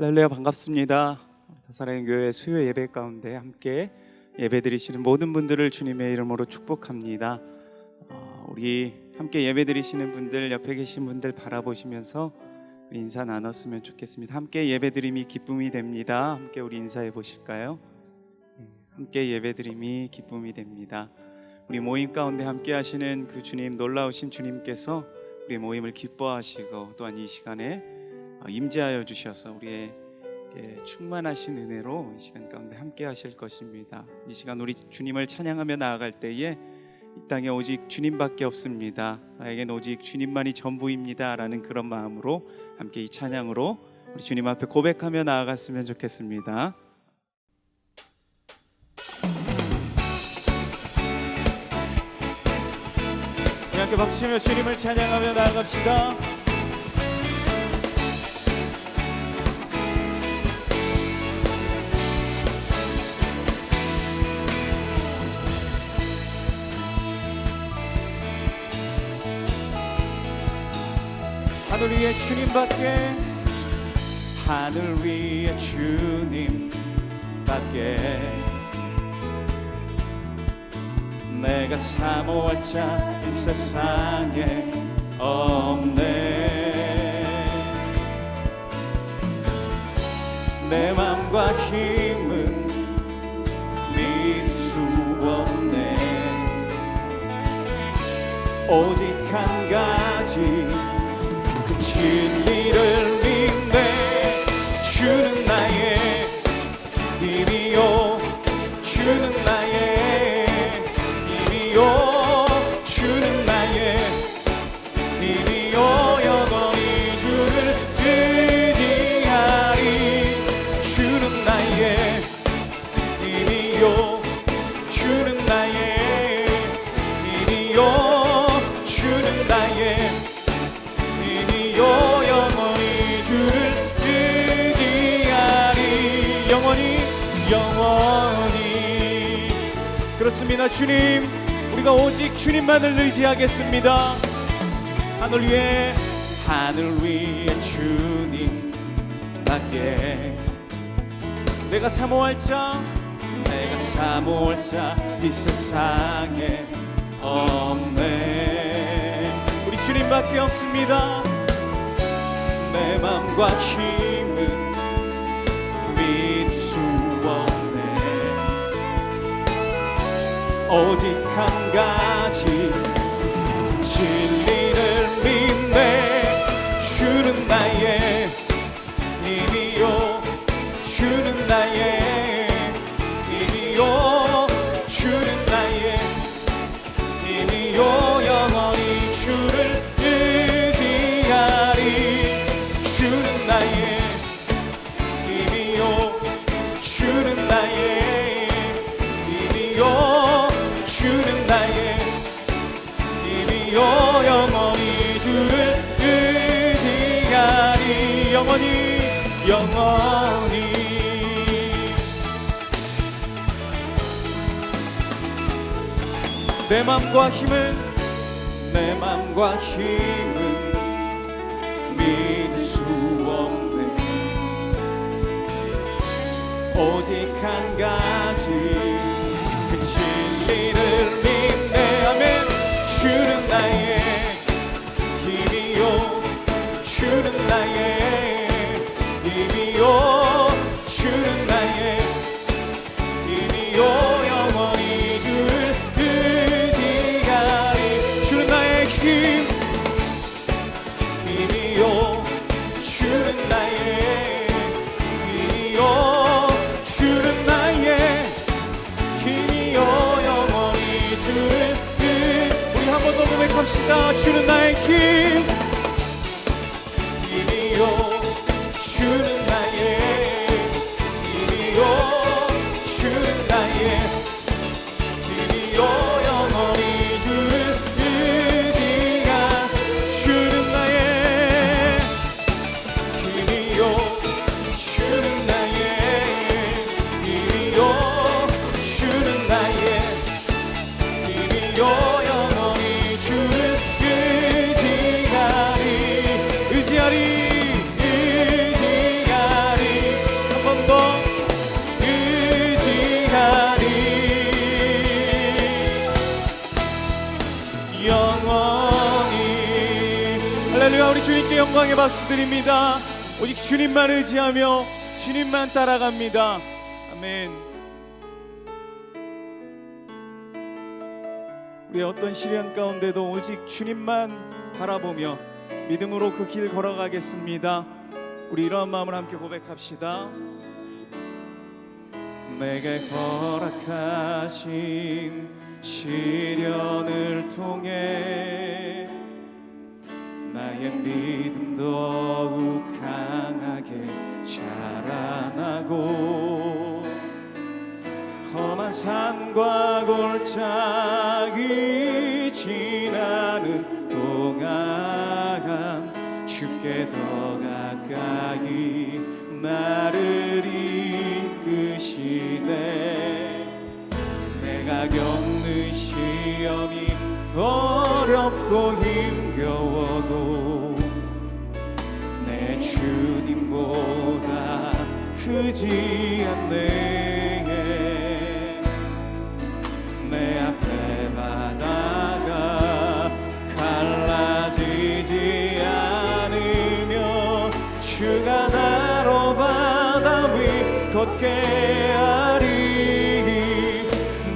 할렐루야, 반갑습니다. 사랑의 교회 수요 예배 가운데 함께 예배드리시는 모든 분들을 주님의 이름으로 축복합니다. 우리 함께 예배드리시는 분들, 옆에 계신 분들 바라보시면서 인사 나눴으면 좋겠습니다. 함께 예배드림이 기쁨이 됩니다. 함께 우리 인사해 보실까요? 함께 예배드림이 기쁨이 됩니다. 우리 모임 가운데 함께 하시는 그 주님, 놀라우신 주님께서 우리 모임을 기뻐하시고 또한 이 시간에 임재하여 주셔서 우리의 충만하신 은혜로 이 시간 가운데 함께 하실 것입니다. 이 시간 우리 주님을 찬양하며 나아갈 때에 이 땅에 오직 주님밖에 없습니다, 나에겐 오직 주님만이 전부입니다 라는 그런 마음으로 함께 이 찬양으로 우리 주님 앞에 고백하며 나아갔으면 좋겠습니다. 우리 함께 박수치며 주님을 찬양하며 나아갑시다. 하늘 위에 주님밖에, 하늘 위에 주님밖에 내가 사모할 자 이 세상에 없네. 내 맘과 힘은 믿을 수 없네. 오직 한 가지 그 진리를 믿네. 주는 나의 힘이요, 주는 나의 힘이요, 주는 나의 힘이요. 영원히 주를 의지하리. 주는 나의 힘이요, 주는 나의 힘이요, 주는 나의 영원히 주를 의지하리. 영원히. 그렇습니다. 주님, 우리가 오직 주님만을 의지하겠습니다. 하늘 위에 주님밖에 내가 사모할 자 이 세상에 없네. 우리 주님밖에 없습니다. 내 맘과 힘은 믿을 수 없네. 오직 한 가지 진리를 믿네. 주는 나의 힘이요, 주는 나의 힘이요, 주는 나의 힘이요. 영원히 주를 의지하리. 주는 나의 힘이요, 주는 나의 힘이요, 주는 나의 힘이요. 영원히 주를 의지하리. 영원히. 내 맘과 힘은 믿을 수 없네. 오직 한 가지 그 진리를 믿네. 아멘. 주는 나의 힘이요, 주는 나의 힘이요, 주는 나의 힘이요. 영원히 주를 의지하리. 주는 나의 힘, 주는 나의 힘이요, 주는 나의 힘이요. 영원히 주를 우리 한 번 더 고백합시다. 주는 나의 힘이요, 주는 나의 힘이요, 주는 나의 힘이요. 영원히 주를 의지하. 주는 나의 주는 나의 힘이요, 주는 나의 힘이요. 영원히 주를 의지하리. 할렐루야. 우리 주님께 영광의 박수 드립니다. 오직 주님만 의지하며 주님만 따라갑니다. 아멘. 우리의 어떤 시련 가운데도 오직 주님만 바라보며 믿음으로 그 길 걸어가겠습니다. 우리 이러한 마음을 함께 고백합시다. 내게 허락하신 시련을 통해 나의 믿음 더욱 강하게 자라나고 험한 산과 골짜기 지나는 동안 주께 더 가까이 나를 이끄시네. 내가 겪는 시험이 어렵고 힘겨워도 내 주님보다 크지 않네. 내 앞에 바다가 갈라지지 않으며 주가 나로 바다 위 걷게 하리.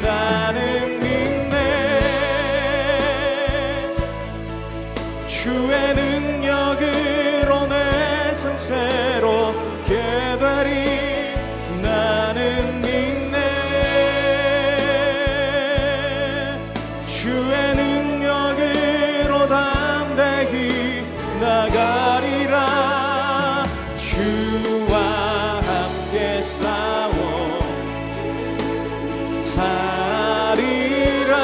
나는 주의 능력으로 내 삶 새롭게 되리. 나는 믿네. 주의 능력으로 담대히 나가리라. 주와 함께 싸워 하리라.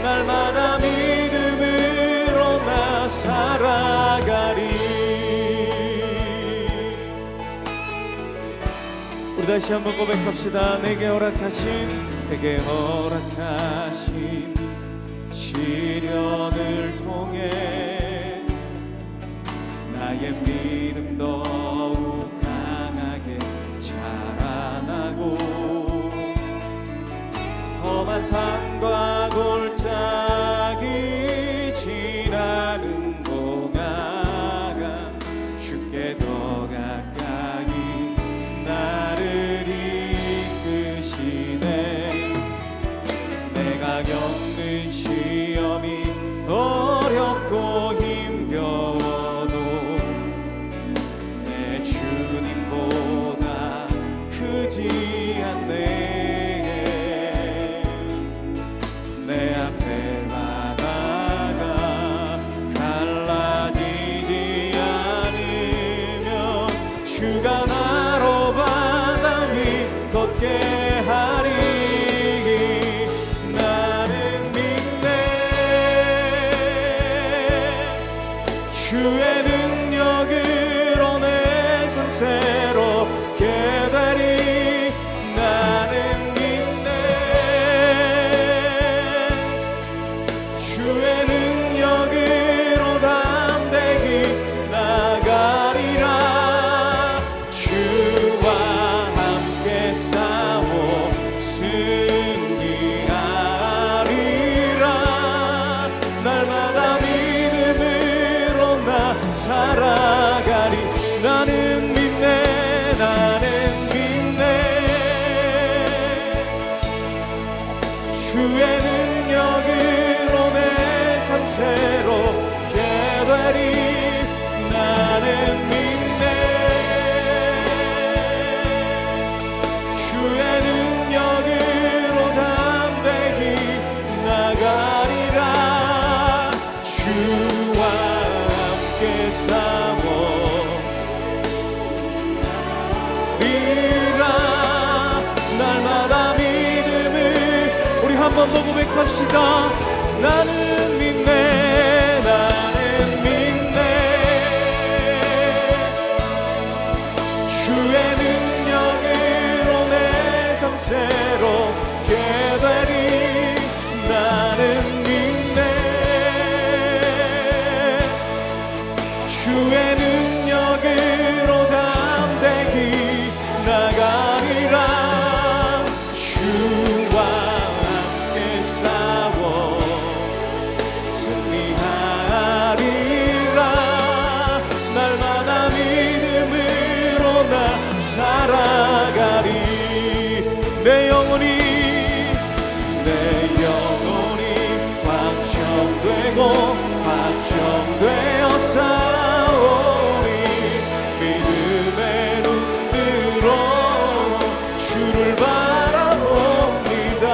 날마다 믿음으로 나 살아가리. 우리 다시 한번 고백합시다. 내게 허락하신 시련을 통해 나의 믿음 더욱 강하게 자라나고 험한 산과 골짜기 지나는 동안 주께 더 가까이 나를 이끄시네. 내가 겪는 시험이 어렵고 힘겨워도 내 주님보다 크지 않네. 내 앞에 바다가 갈라지지 않으며 주가 나로 바다 위 걷게 하리. 나는 믿네. 주의 능력으로 내 삶 새롭게 되리. 나는 믿네. 주의 능력으로 담대히 나가리라. 주와 함께 싸워 승리하리라. 날마다 믿음으로 나 살아가리. 나는 믿네. 나는 믿네. 주의 능력으로 내 삶 새롭게 되리. 나는 믿네. 주의 능력으로 담대히 나가리라. 주와 함께 싸워 리라. 날마다 믿음을 우리 한 번 더 고백합시다. 나는 믿네. 나는 믿네. 주의 능력으로 내 삶 새롭게 되리. 나는 믿네. 주의 능력으로 담대히 나가리라. 주와 함께 싸워 승리하리라. 확정되어 싸우니 믿음의 눈으로 주를 바라봅니다.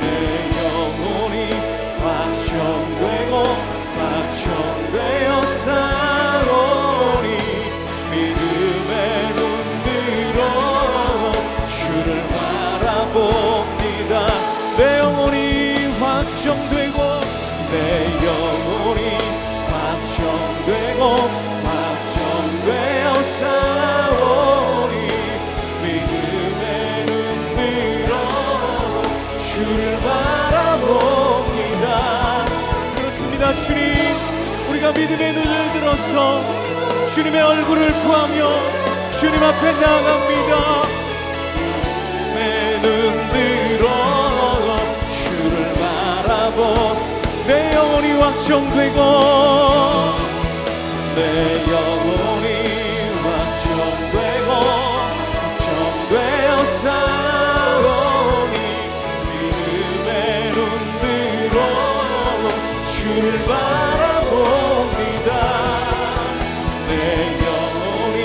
내 영혼이 확정되고 확정되어 싸우니 믿음의 눈으로 주를 바라봅니다. 내 영혼이 확정되고 내 영혼이 확정되고 확정되어 싸우니 믿음의 눈으로 주를 바라봅니다. 그렇습니다. 주님, 우리가 믿음의 눈을 들어서 주님의 얼굴을 구하며 주님 앞에 나아갑니다. 내 눈 들어 주를 바라보 내 영혼이 확정되고 내 영혼이 확정되고 확정되어 싸우니 믿음의 눈으로 주를 바라봅니다. 내 영혼이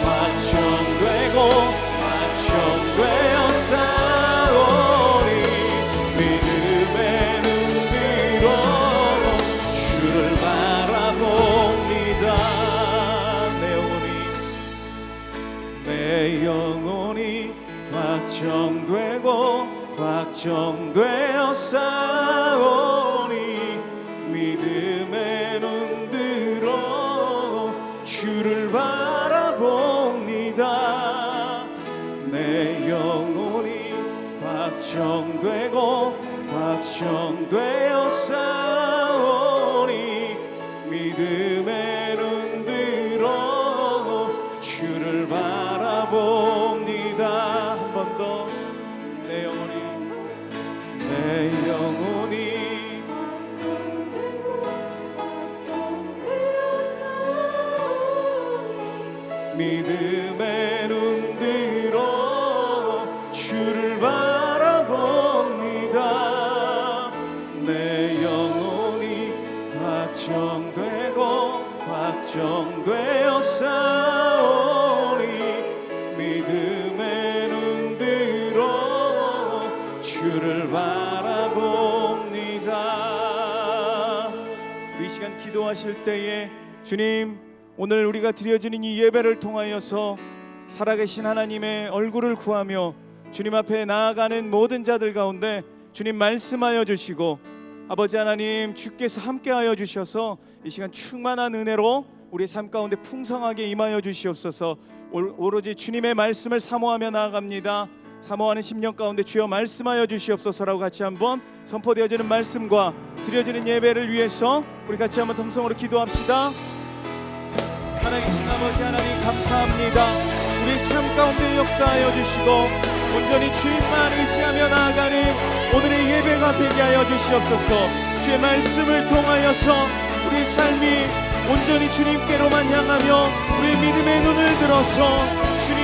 확정되고 확정되어 싸우니 믿음의 눈으로 주를 바라봅니다. 내 영혼이 확정되고 확정되어 싸우니 믿음의 눈으로 주를 바라봅니다. 내 영혼이 확정되고 확정되어 싸우니 믿음의 눈으로 주를 바라봅니다. 한 번 더 내 영혼이 믿음의 눈으로 주를 바라봅니다. 내 영혼이 확정되고 확정되어 싸우니 믿음의 눈으로 주를 바라봅니다. 우리 이 시간 기도하실 때에 주님, 오늘 우리가 드려지는 이 예배를 통하여서 살아계신 하나님의 얼굴을 구하며 주님 앞에 나아가는 모든 자들 가운데 주님 말씀하여 주시고 아버지 하나님 주께서 함께하여 주셔서 이 시간 충만한 은혜로 우리의 삶 가운데 풍성하게 임하여 주시옵소서. 오로지 주님의 말씀을 사모하며 나아갑니다. 사모하는 심령 가운데 주여 말씀하여 주시옵소서라고 같이 한번 선포되어지는 말씀과 드려지는 예배를 위해서 우리 같이 한번 통성으로 기도합시다. 살아계신 아버지 하나님 감사합니다. 우리 삶 가운데 역사하여 주시고 온전히 주님만 의지하며 나아가는 오늘의 예배가 되게 하여 주시옵소서. 주의 말씀을 통하여서 우리 삶이 온전히 주님께로만 향하며 우리의 믿음의 눈을 들어서 주님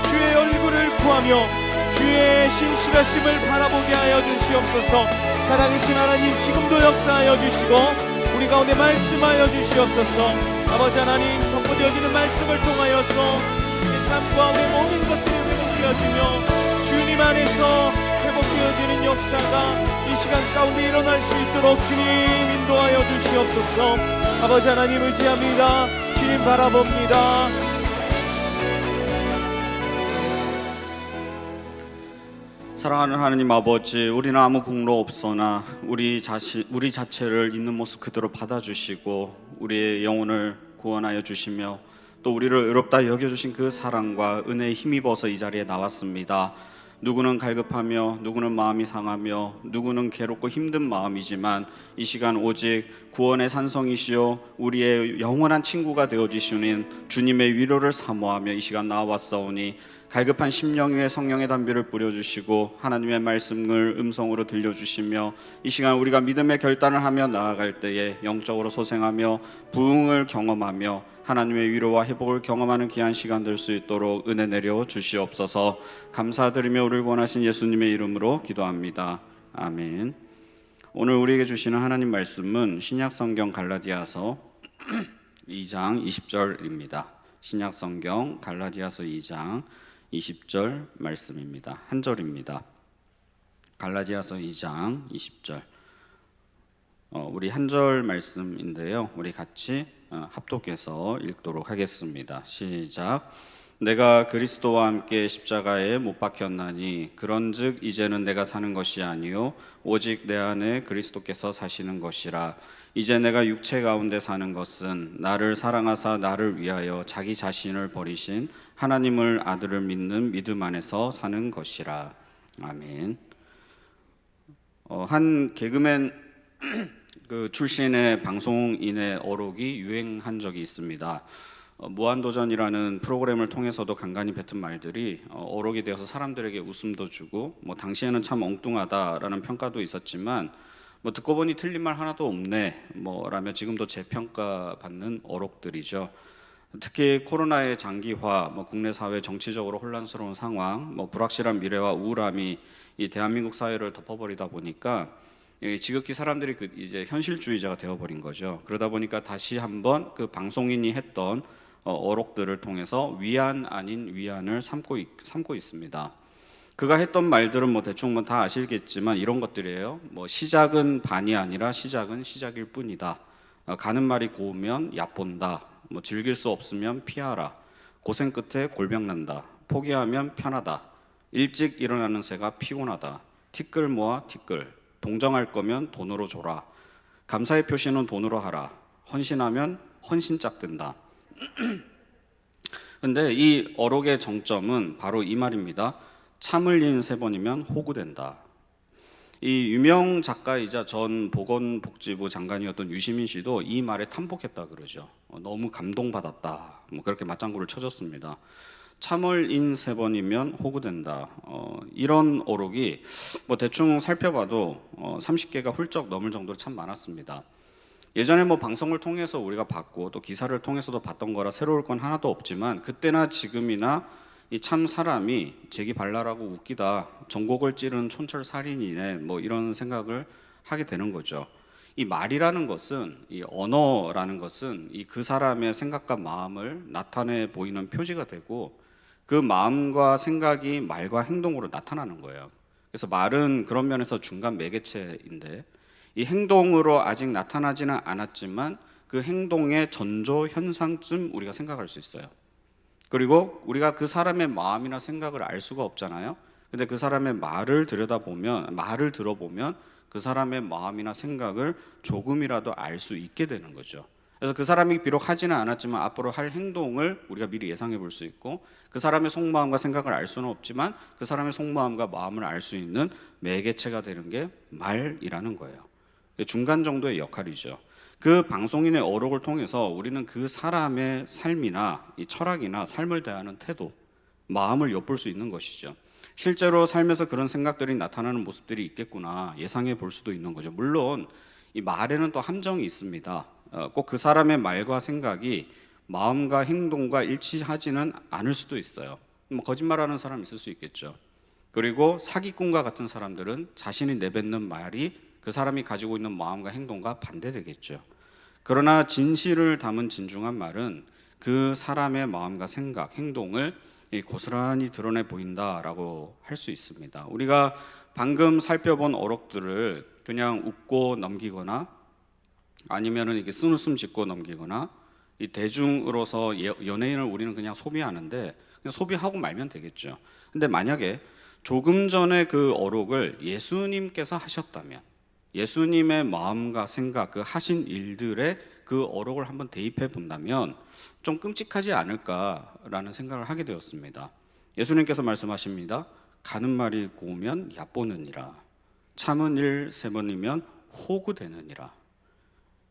주의 얼굴을 구하며 주의 신실하심을 바라보게 하여 주시옵소서. 살아계신 하나님 지금도 역사하여 주시고 우리 가운데 말씀하여 주시옵소서. 아버지 하나님 선포되어지는 말씀을 통하여서 내 삶 가운데 모든 것들이 회복되어지며 주님 안에서 회복되어지는 역사가 이 시간 가운데 일어날 수 있도록 주님 인도하여 주시옵소서. 아버지 하나님 의지합니다. 주님 바라봅니다. 사랑하는 하나님 아버지, 우리는 아무 공로 없으나 우리 자체를 있는 모습 그대로 받아주시고 우리의 영혼을 구원하여 주시며 또 우리를 의롭다 여겨주신 그 사랑과 은혜에 힘입어서 이 자리에 나왔습니다. 누구는 갈급하며 누구는 마음이 상하며 누구는 괴롭고 힘든 마음이지만 이 시간 오직 구원의 산성이시오 우리의 영원한 친구가 되어주시는 주님의 위로를 사모하며 이 시간 나와왔사오니 갈급한 심령 위에 성령의 담비를 뿌려주시고 하나님의 말씀을 음성으로 들려주시며 이 시간 우리가 믿음의 결단을 하며 나아갈 때에 영적으로 소생하며 부흥을 경험하며 하나님의 위로와 회복을 경험하는 귀한 시간 될 수 있도록 은혜 내려 주시옵소서. 감사드리며 우리를 원하신 예수님의 이름으로 기도합니다. 아멘. 오늘 우리에게 주시는 하나님 말씀은 신약 성경 갈라디아서 2장 20절입니다. 신약 성경 갈라디아서 2장 20절 말씀입니다. 한 절입니다. 갈라디아서 2장 20절. 우리 한 절 말씀인데요. 우리 같이 합독해서 읽도록 하겠습니다. 시작. 내가 그리스도와 함께 십자가에 못 박혔나니 그런즉 이제는 내가 사는 것이 아니요 오직 내 안에 그리스도께서 사시는 것이라. 이제 내가 육체 가운데 사는 것은 나를 사랑하사 나를 위하여 자기 자신을 버리신 하나님을 아들을 믿는 믿음 안에서 사는 것이라. 아멘. 한 개그맨 그 출신의 방송인의 어록이 유행한 적이 있습니다. 무한도전이라는 프로그램을 통해서도 간간히 뱉은 말들이 어록이 되어서 사람들에게 웃음도 주고 당시에는 참 엉뚱하다라는 평가도 있었지만 듣고 보니 틀린 말 하나도 없네 라며 지금도 재평가받는 어록들이죠. 특히 코로나의 장기화, 국내 사회 정치적으로 혼란스러운 상황, 불확실한 미래와 우울함이 이 대한민국 사회를 덮어버리다 보니까 지극히 사람들이 이제 현실주의자가 되어버린 거죠. 그러다 보니까 다시 한번 그 방송인이 했던 어록들을 통해서 위안 아닌 위안을 삼고 있습니다. 그가 했던 말들은 대충 다 아시겠지만 이런 것들이에요. 시작은 반이 아니라 시작은 시작일 뿐이다. 가는 말이 고우면 얕본다. 즐길 수 없으면 피하라. 고생 끝에 골병 난다. 포기하면 편하다. 일찍 일어나는 새가 피곤하다. 티끌 모아 티끌. 동정할 거면 돈으로 줘라. 감사의 표시는 돈으로 하라. 헌신하면 헌신짝 된다. 근데 이 어록의 정점은 바로 이 말입니다. 참을 인 3번이면 호구된다. 이 유명 작가이자 전 보건복지부 장관이었던 유시민 씨도 이 말에 탐복했다 그러죠. 너무 감동받았다. 그렇게 맞장구를 쳐줬습니다. 참을 인 3번이면 호구된다. 이런 어록이 대충 살펴봐도 30개가 훌쩍 넘을 정도로 참 많았습니다. 예전에 방송을 통해서 우리가 봤고 또 기사를 통해서도 봤던 거라 새로울 건 하나도 없지만 그때나 지금이나 이 참 사람이 재기발랄하고 웃기다, 전곡을 찌른 촌철살인이네 이런 생각을 하게 되는 거죠. 이 말이라는 것은, 이 언어라는 것은 이 그 사람의 생각과 마음을 나타내 보이는 표지가 되고 그 마음과 생각이 말과 행동으로 나타나는 거예요. 그래서 말은 그런 면에서 중간 매개체인데 이 행동으로 아직 나타나지는 않았지만 그 행동의 전조 현상쯤 우리가 생각할 수 있어요. 그리고 우리가 그 사람의 마음이나 생각을 알 수가 없잖아요. 근데 그 사람의 말을 들어보면 그 사람의 마음이나 생각을 조금이라도 알 수 있게 되는 거죠. 그래서 그 사람이 비록 하지는 않았지만 앞으로 할 행동을 우리가 미리 예상해 볼 수 있고 그 사람의 속마음과 생각을 알 수는 없지만 그 사람의 속마음과 마음을 알 수 있는 매개체가 되는 게 말이라는 거예요. 중간 정도의 역할이죠. 그 방송인의 어록을 통해서 우리는 그 사람의 삶이나 이 철학이나 삶을 대하는 태도, 마음을 엿볼 수 있는 것이죠. 실제로 삶에서 그런 생각들이 나타나는 모습들이 있겠구나 예상해 볼 수도 있는 거죠. 물론 이 말에는 또 함정이 있습니다. 꼭 그 사람의 말과 생각이 마음과 행동과 일치하지는 않을 수도 있어요. 거짓말하는 사람 있을 수 있겠죠. 그리고 사기꾼과 같은 사람들은 자신이 내뱉는 말이 그 사람이 가지고 있는 마음과 행동과 반대되겠죠. 그러나 진실을 담은 진중한 말은 그 사람의 마음과 생각, 행동을 고스란히 드러내 보인다라고 할 수 있습니다. 우리가 방금 살펴본 어록들을 그냥 웃고 넘기거나 아니면은 이렇게 쓴웃음 짓고 넘기거나 이 대중으로서 연예인을 우리는 그냥 소비하는데 그냥 소비하고 말면 되겠죠. 근데 만약에 조금 전에 그 어록을 예수님께서 하셨다면 예수님의 마음과 생각, 그 하신 일들에 그 어록을 한번 대입해 본다면 좀 끔찍하지 않을까라는 생각을 하게 되었습니다. 예수님께서 말씀하십니다. 가는 말이 고우면 얕보느니라. 참은 일 3번이면 호구되느니라.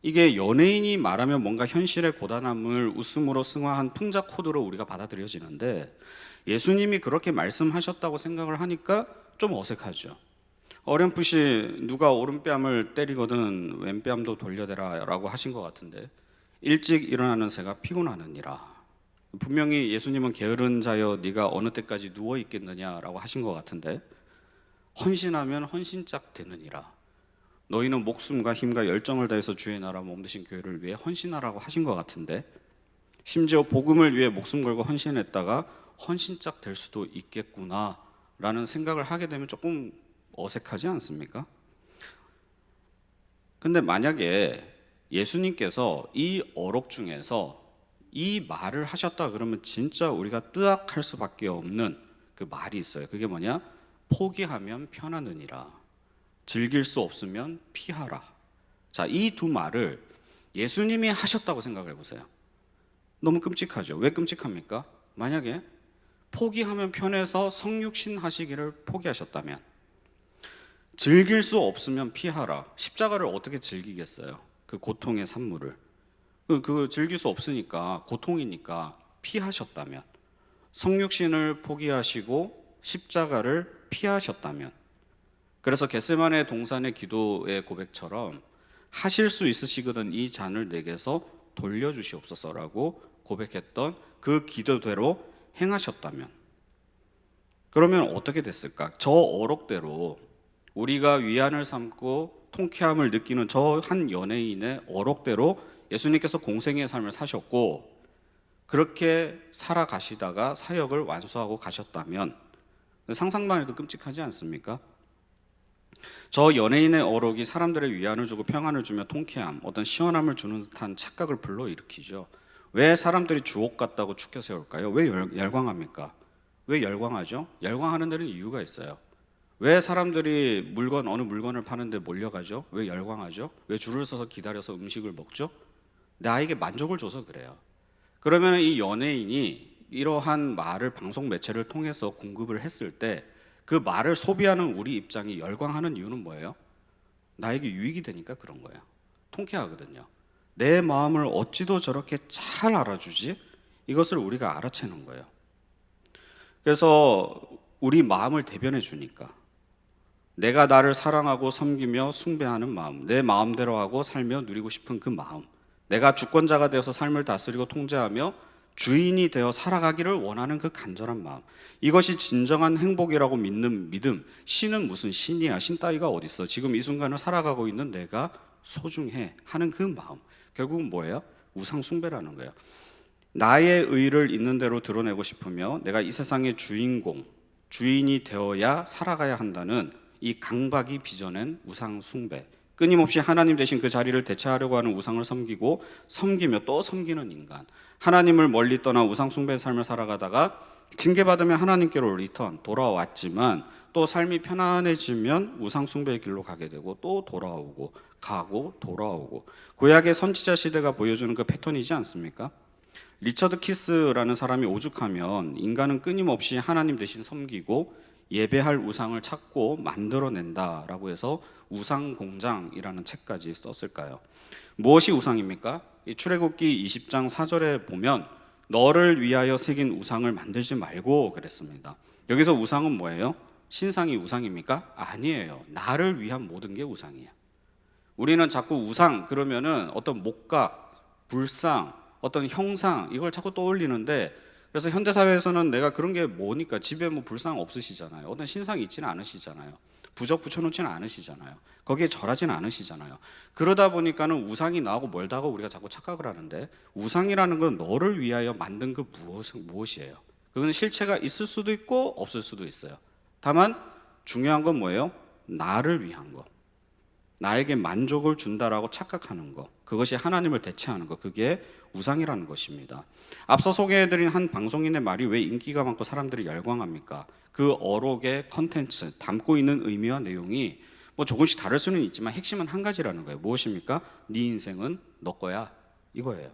이게 연예인이 말하면 뭔가 현실의 고단함을 웃음으로 승화한 풍자 코드로 우리가 받아들여지는데 예수님이 그렇게 말씀하셨다고 생각을 하니까 좀 어색하죠. 어렴풋이 누가 오른뺨을 때리거든 왼뺨도 돌려대라 라고 하신 것 같은데 일찍 일어나는 새가 피곤하느니라. 분명히 예수님은 게으른 자여 네가 어느 때까지 누워 있겠느냐라고 하신 것 같은데 헌신하면 헌신짝 되느니라. 너희는 목숨과 힘과 열정을 다해서 주의 나라 몸되신 교회를 위해 헌신하라고 하신 것 같은데, 심지어 복음을 위해 목숨 걸고 헌신했다가 헌신짝 될 수도 있겠구나 라는 생각을 하게 되면 조금 어색하지 않습니까? 근데 만약에 예수님께서 이 어록 중에서 이 말을 하셨다 그러면 진짜 우리가 뜨악할 수밖에 없는 그 말이 있어요. 그게 뭐냐? 포기하면 편하느니라, 즐길 수 없으면 피하라. 자, 이 두 말을 예수님이 하셨다고 생각해 보세요. 너무 끔찍하죠. 왜 끔찍합니까? 만약에 포기하면 편해서 성육신 하시기를 포기하셨다면, 즐길 수 없으면 피하라. 십자가를 어떻게 즐기겠어요? 그 고통의 산물을. 그 즐길 수 없으니까, 고통이니까 피하셨다면, 성육신을 포기하시고 십자가를 피하셨다면, 그래서 겟세마네 동산의 기도의 고백처럼 하실 수 있으시거든 이 잔을 내게서 돌려주시옵소서라고 고백했던 그 기도대로 행하셨다면, 그러면 어떻게 됐을까? 저 어록대로 우리가 위안을 삼고 통쾌함을 느끼는 저 한 연예인의 어록대로 예수님께서 공생의 삶을 사셨고 그렇게 살아가시다가 사역을 완수하고 가셨다면, 상상만 해도 끔찍하지 않습니까? 저 연예인의 어록이 사람들의 위안을 주고 평안을 주며 통쾌함, 어떤 시원함을 주는 듯한 착각을 불러일으키죠. 왜 사람들이 주옥 같다고 축켜 세울까요? 왜 열광합니까? 왜 열광하죠? 열광하는 데는 이유가 있어요. 왜 사람들이 어느 물건을 파는데 몰려가죠? 왜 열광하죠? 왜 줄을 서서 기다려서 음식을 먹죠? 나에게 만족을 줘서 그래요. 그러면 이 연예인이 이러한 말을 방송 매체를 통해서 공급을 했을 때 그 말을 소비하는 우리 입장이 열광하는 이유는 뭐예요? 나에게 유익이 되니까 그런 거예요. 통쾌하거든요. 내 마음을 어찌도 저렇게 잘 알아주지? 이것을 우리가 알아채는 거예요. 그래서 우리 마음을 대변해 주니까, 내가 나를 사랑하고 섬기며 숭배하는 마음, 내 마음대로 하고 살며 누리고 싶은 그 마음, 내가 주권자가 되어서 삶을 다스리고 통제하며 주인이 되어 살아가기를 원하는 그 간절한 마음, 이것이 진정한 행복이라고 믿는 믿음. 신은 무슨 신이야? 신 따위가 어딨어? 지금 이 순간을 살아가고 있는 내가 소중해 하는 그 마음, 결국은 뭐예요? 우상 숭배라는 거예요. 나의 의를 있는 대로 드러내고 싶으며 내가 이 세상의 주인이 되어야 살아가야 한다는 이 강박이 빚어낸 우상 숭배, 끊임없이 하나님 대신 그 자리를 대체하려고 하는 우상을 섬기며 또 섬기는 인간, 하나님을 멀리 떠나 우상 숭배의 삶을 살아가다가 징계받으면 하나님께로 돌아왔지만 또 삶이 편안해지면 우상 숭배의 길로 가게 되고 또 돌아오고 구약의 선지자 시대가 보여주는 그 패턴이지 않습니까? 리처드 키스라는 사람이 오죽하면 인간은 끊임없이 하나님 대신 섬기고 예배할 우상을 찾고 만들어낸다라고 해서 우상공장이라는 책까지 썼을까요? 무엇이 우상입니까? 이 출애굽기 20장 4절에 보면 너를 위하여 새긴 우상을 만들지 말고 그랬습니다. 여기서 우상은 뭐예요? 신상이 우상입니까? 아니에요. 나를 위한 모든 게 우상이에요. 우리는 자꾸 우상 그러면은 어떤 목각, 불상, 어떤 형상, 이걸 자꾸 떠올리는데, 그래서 현대사회에서는 내가 그런 게 뭐니까, 집에 뭐 불상 없으시잖아요. 어떤 신상이 있지는 않으시잖아요. 부적 붙여놓지는 않으시잖아요. 거기에 절하지는 않으시잖아요. 그러다 보니까는 우상이 나오고 멀다고 우리가 자꾸 착각을 하는데, 우상이라는 건 너를 위하여 만든 그 무엇이에요? 그건 실체가 있을 수도 있고 없을 수도 있어요. 다만 중요한 건 뭐예요? 나를 위한 거, 나에게 만족을 준다라고 착각하는 거, 그것이 하나님을 대체하는 거, 그게 우상이라는 것입니다. 앞서 소개해드린 한 방송인의 말이 왜 인기가 많고 사람들이 열광합니까? 그 어록의 컨텐츠, 담고 있는 의미와 내용이 뭐 조금씩 다를 수는 있지만 핵심은 한 가지라는 거예요. 무엇입니까? 네 인생은 너 거야, 이거예요.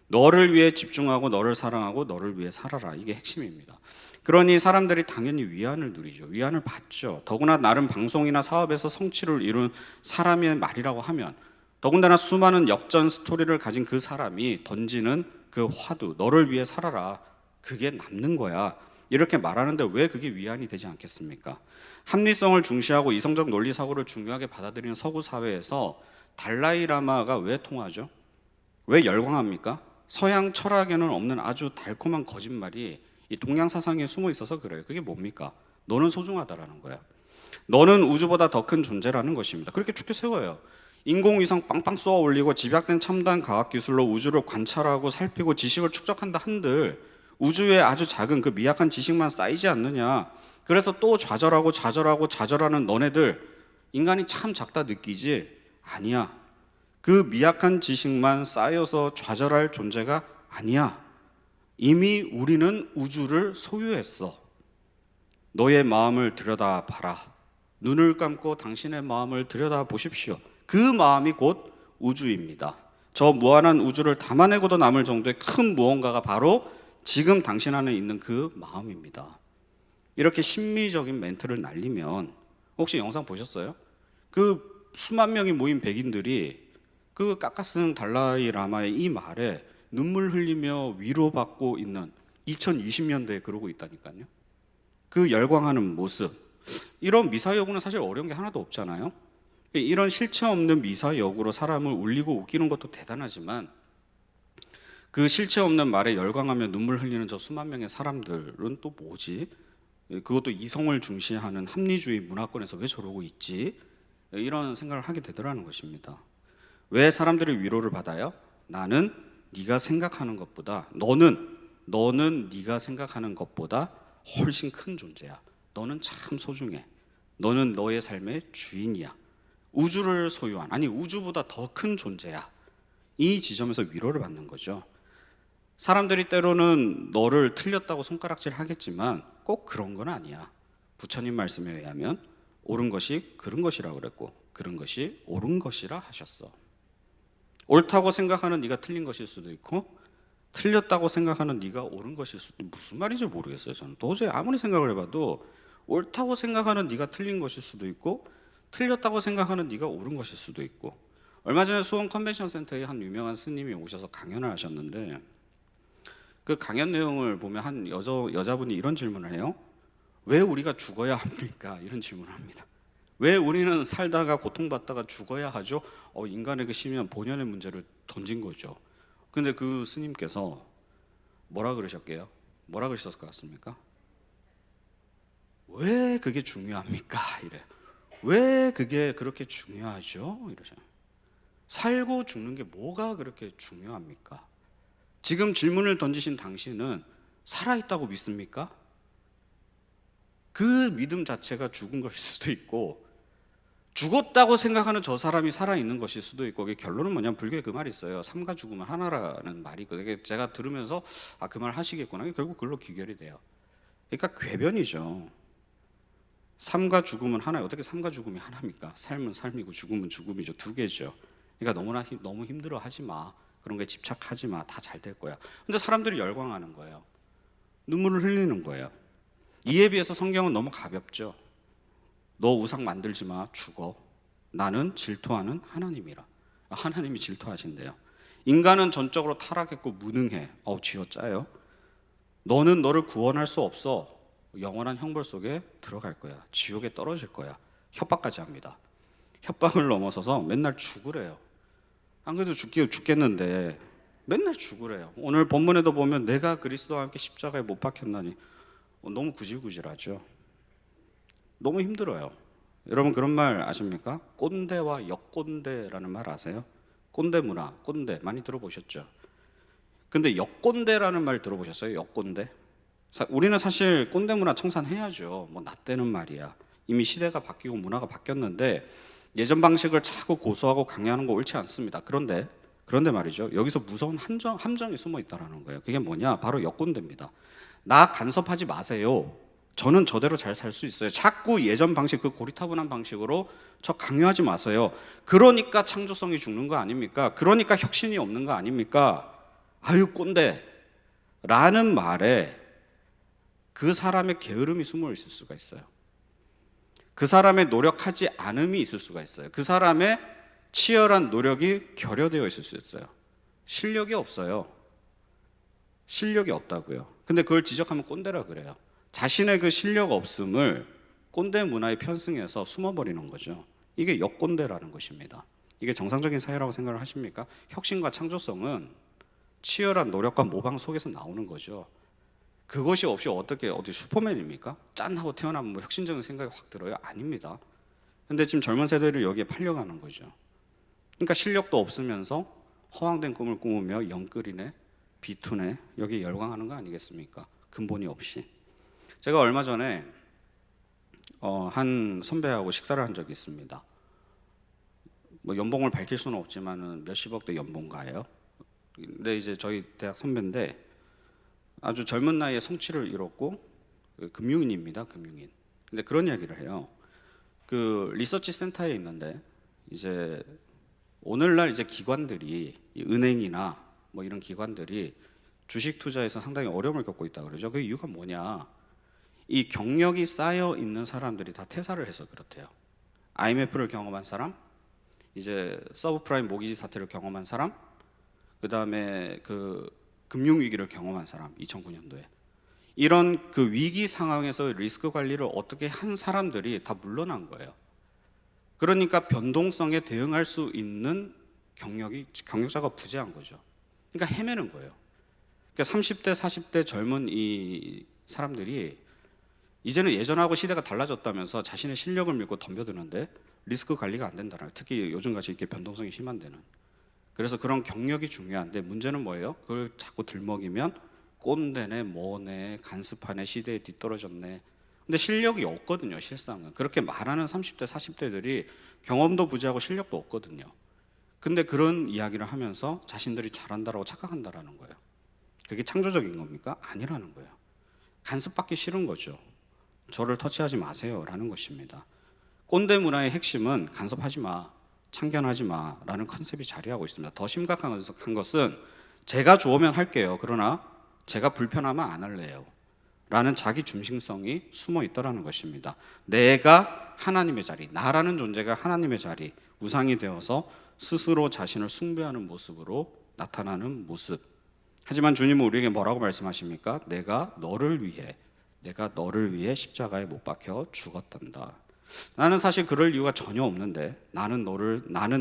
너를 위해 집중하고 너를 사랑하고 너를 위해 살아라, 이게 핵심입니다. 그러니 사람들이 당연히 위안을 누리죠. 위안을 받죠. 더구나 나름 방송이나 사업에서 성취를 이룬 사람의 말이라고 하면, 더군다나 수많은 역전 스토리를 가진 그 사람이 던지는 그 화두, 너를 위해 살아라, 그게 남는 거야, 이렇게 말하는데 왜 그게 위안이 되지 않겠습니까? 합리성을 중시하고 이성적 논리 사고를 중요하게 받아들이는 서구 사회에서 달라이라마가 왜 통하죠? 왜 열광합니까? 서양 철학에는 없는 아주 달콤한 거짓말이 이 동양 사상에 숨어 있어서 그래요. 그게 뭡니까? 너는 소중하다라는 거야. 너는 우주보다 더 큰 존재라는 것입니다. 그렇게 죽게 세워요. 인공위성 빵빵 쏘아 올리고 집약된 첨단 과학기술로 우주를 관찰하고 살피고 지식을 축적한다 한들 우주에 아주 작은 그 미약한 지식만 쌓이지 않느냐. 그래서 또 좌절하는 너네들 인간이 참 작다 느끼지? 아니야. 그 미약한 지식만 쌓여서 좌절할 존재가 아니야. 이미 우리는 우주를 소유했어. 너의 마음을 들여다봐라. 눈을 감고 당신의 마음을 들여다보십시오. 그 마음이 곧 우주입니다. 저 무한한 우주를 담아내고도 남을 정도의 큰 무언가가 바로 지금 당신 안에 있는 그 마음입니다. 이렇게 심미적인 멘트를 날리면 혹시 영상 보셨어요? 그 수만 명이 모인 백인들이 그 깎아쓴 달라이 라마의 이 말에 눈물 흘리며 위로받고 있는 2020년대에 그러고 있다니까요. 그 열광하는 모습, 이런 미사여구는 사실 어려운 게 하나도 없잖아요. 이런 실체 없는 미사여구로 사람을 울리고 웃기는 것도 대단하지만 그 실체 없는 말에 열광하며 눈물 흘리는 저 수만 명의 사람들은 또 뭐지? 그것도 이성을 중시하는 합리주의 문화권에서 왜 저러고 있지? 이런 생각을 하게 되더라는 것입니다. 왜 사람들이 위로를 받아요? 나는 네가 생각하는 것보다 너는 네가 생각하는 것보다 훨씬 큰 존재야. 너는 참 소중해. 너는 너의 삶의 주인이야. 우주를 소유한, 아니 우주보다 더 큰 존재야. 이 지점에서 위로를 받는 거죠. 사람들이 때로는 너를 틀렸다고 손가락질 하겠지만 꼭 그런 건 아니야. 부처님 말씀에 의하면 옳은 것이 그른 것이라고 그랬고 그른 것이 옳은 것이라 하셨어. 옳다고 생각하는 네가 틀린 것일 수도 있고 틀렸다고 생각하는 네가 옳은 것일 수도 있고, 무슨 말인지 모르겠어요. 저는 도저히 아무리 생각을 해봐도 옳다고 생각하는 네가 틀린 것일 수도 있고 틀렸다고 생각하는 네가 옳은 것일 수도 있고. 얼마 전에 수원 컨벤션 센터에 한 유명한 스님이 오셔서 강연을 하셨는데 그 강연 내용을 보면 한 여자분이 이런 질문을 해요. 왜 우리가 죽어야 합니까? 이런 질문을 합니다. 왜 우리는 살다가 고통받다가 죽어야 하죠? 인간의 그 심연 본연의 문제를 던진 거죠. 근데 그 스님께서 뭐라 그러셨게요? 뭐라 그러셨을 것 같습니까? 왜 그게 중요합니까? 이래요. 왜 그게 그렇게 중요하죠? 이러잖아요. 살고 죽는 게 뭐가 그렇게 중요합니까? 지금 질문을 던지신 당신은 살아있다고 믿습니까? 그 믿음 자체가 죽은 것일 수도 있고 죽었다고 생각하는 저 사람이 살아있는 것일 수도 있고. 결론은 뭐냐면 불교에 그 말이 있어요. 삶과 죽음은 하나라는 말이 있거든요. 제가 들으면서 그 말 하시겠구나. 결국 그걸로 귀결이 돼요. 그러니까 궤변이죠. 삶과 죽음은 하나예요. 어떻게 삶과 죽음이 하나입니까? 삶은 삶이고 죽음은 죽음이죠. 두 개죠. 그러니까 너무 힘들어하지 마. 그런 거에 집착하지 마. 다 잘 될 거야. 근데 사람들이 열광하는 거예요. 눈물을 흘리는 거예요. 이에 비해서 성경은 너무 가볍죠. 너 우상 만들지 마. 죽어. 나는 질투하는 하나님이라. 하나님이 질투하신대요. 인간은 전적으로 타락했고 무능해. 쥐어짜요. 너는 너를 구원할 수 없어. 영원한 형벌 속에 들어갈 거야. 지옥에 떨어질 거야. 협박까지 합니다. 협박을 넘어서서 맨날 죽으래요. 안 그래도 죽겠는데 맨날 죽으래요. 오늘 본문에도 보면 내가 그리스도와 함께 십자가에 못 박혔나니. 너무 구질구질하죠. 너무 힘들어요. 여러분 그런 말 아십니까? 꼰대와 역꼰대라는 말 아세요? 꼰대 문화, 꼰대 많이 들어보셨죠? 근데 역꼰대라는 말 들어보셨어요? 역꼰대? 우리는 사실 꼰대 문화 청산해야죠. 나 때는 말이야. 이미 시대가 바뀌고 문화가 바뀌었는데 예전 방식을 자꾸 고수하고 강요하는 거 옳지 않습니다. 그런데 말이죠. 여기서 무서운 함정이 숨어 있다는 거예요. 그게 뭐냐? 바로 역꼰대입니다. 나 간섭하지 마세요. 저는 저대로 잘 살 수 있어요. 자꾸 예전 방식, 그 고리타분한 방식으로 저 강요하지 마세요. 그러니까 창조성이 죽는 거 아닙니까? 그러니까 혁신이 없는 거 아닙니까? 아유 꼰대 라는 말에 그 사람의 게으름이 숨어 있을 수가 있어요. 그 사람의 노력하지 않음이 있을 수가 있어요. 그 사람의 치열한 노력이 결여되어 있을 수 있어요. 실력이 없어요. 실력이 없다고요. 근데 그걸 지적하면 꼰대라 그래요. 자신의 그 실력 없음을 꼰대 문화에 편승해서 숨어버리는 거죠. 이게 역꼰대라는 것입니다. 이게 정상적인 사회라고 생각을 하십니까? 혁신과 창조성은 치열한 노력과 모방 속에서 나오는 거죠. 그것이 없이 어디 슈퍼맨입니까? 짠 하고 태어나면 뭐 혁신적인 생각이 확 들어요? 아닙니다. 근데 지금 젊은 세대를 여기에 팔려가는 거죠. 그러니까 실력도 없으면서 허황된 꿈을 꾸으며 영끌이네, 비투네 여기에 열광하는 거 아니겠습니까? 근본이 없이. 제가 얼마 전에 한 선배하고 식사를 한 적이 있습니다. 뭐 연봉을 밝힐 수는 없지만은 몇십억대 연봉가예요. 근데 이제 저희 대학 선배인데 아주 젊은 나이에 성취를 이뤘고 금융인입니다. 금융인. 근데 그런 이야기를 해요. 그 리서치 센터에 있는데 이제 오늘날 이제 기관들이 은행이나 뭐 이런 기관들이 주식 투자에서 상당히 어려움을 겪고 있다 그러죠. 그 이유가 뭐냐? 이 경력이 쌓여 있는 사람들이 다 퇴사를 해서 그렇대요. IMF를 경험한 사람, 이제 서브프라임 모기지 사태를 경험한 사람, 그 다음에 그 금융위기를 경험한 사람, 2009년도에 이런 그 위기 상황에서 리스크 관리를 어떻게 한 사람들이 다 물러난 거예요. 그러니까 변동성에 대응할 수 있는 경력자가 부재한 거죠. 그러니까 헤매는 거예요. 그러니까 30대, 40대 젊은 이 사람들이 이제는 예전하고 시대가 달라졌다면서 자신의 실력을 믿고 덤벼드는데 리스크 관리가 안 된다는 거예요. 특히 요즘같이 이렇게 변동성이 심한 데는. 그래서 그런 경력이 중요한데 문제는 뭐예요? 그걸 자꾸 들먹이면 꼰대네, 뭐네, 간습하네, 시대에 뒤떨어졌네. 근데 실력이 없거든요, 실상은. 그렇게 말하는 30대, 40대들이 경험도 부재하고 실력도 없거든요. 근데 그런 이야기를 하면서 자신들이 잘한다라고 착각한다라는 거예요. 그게 창조적인 겁니까? 아니라는 거예요. 간섭받기 싫은 거죠. 저를 터치하지 마세요라는 것입니다. 꼰대 문화의 핵심은 간섭하지 마, 참견하지 마라는 컨셉이 자리하고 있습니다. 더 심각한 것은 제가 좋으면 할게요. 그러나 제가 불편하면 안 할래요. 라는 자기 중심성이 숨어 있다라는 것입니다. 내가 하나님의 자리, 나라는 존재가 하나님의 자리, 우상이 되어서 스스로 자신을 숭배하는 모습으로 나타나는 모습. 하지만 주님은 우리에게 뭐라고 말씀하십니까? 내가 너를 위해 십자가에 못 박혀 죽었단다. 나는 사실 그럴 이유가 전혀 없는데 나는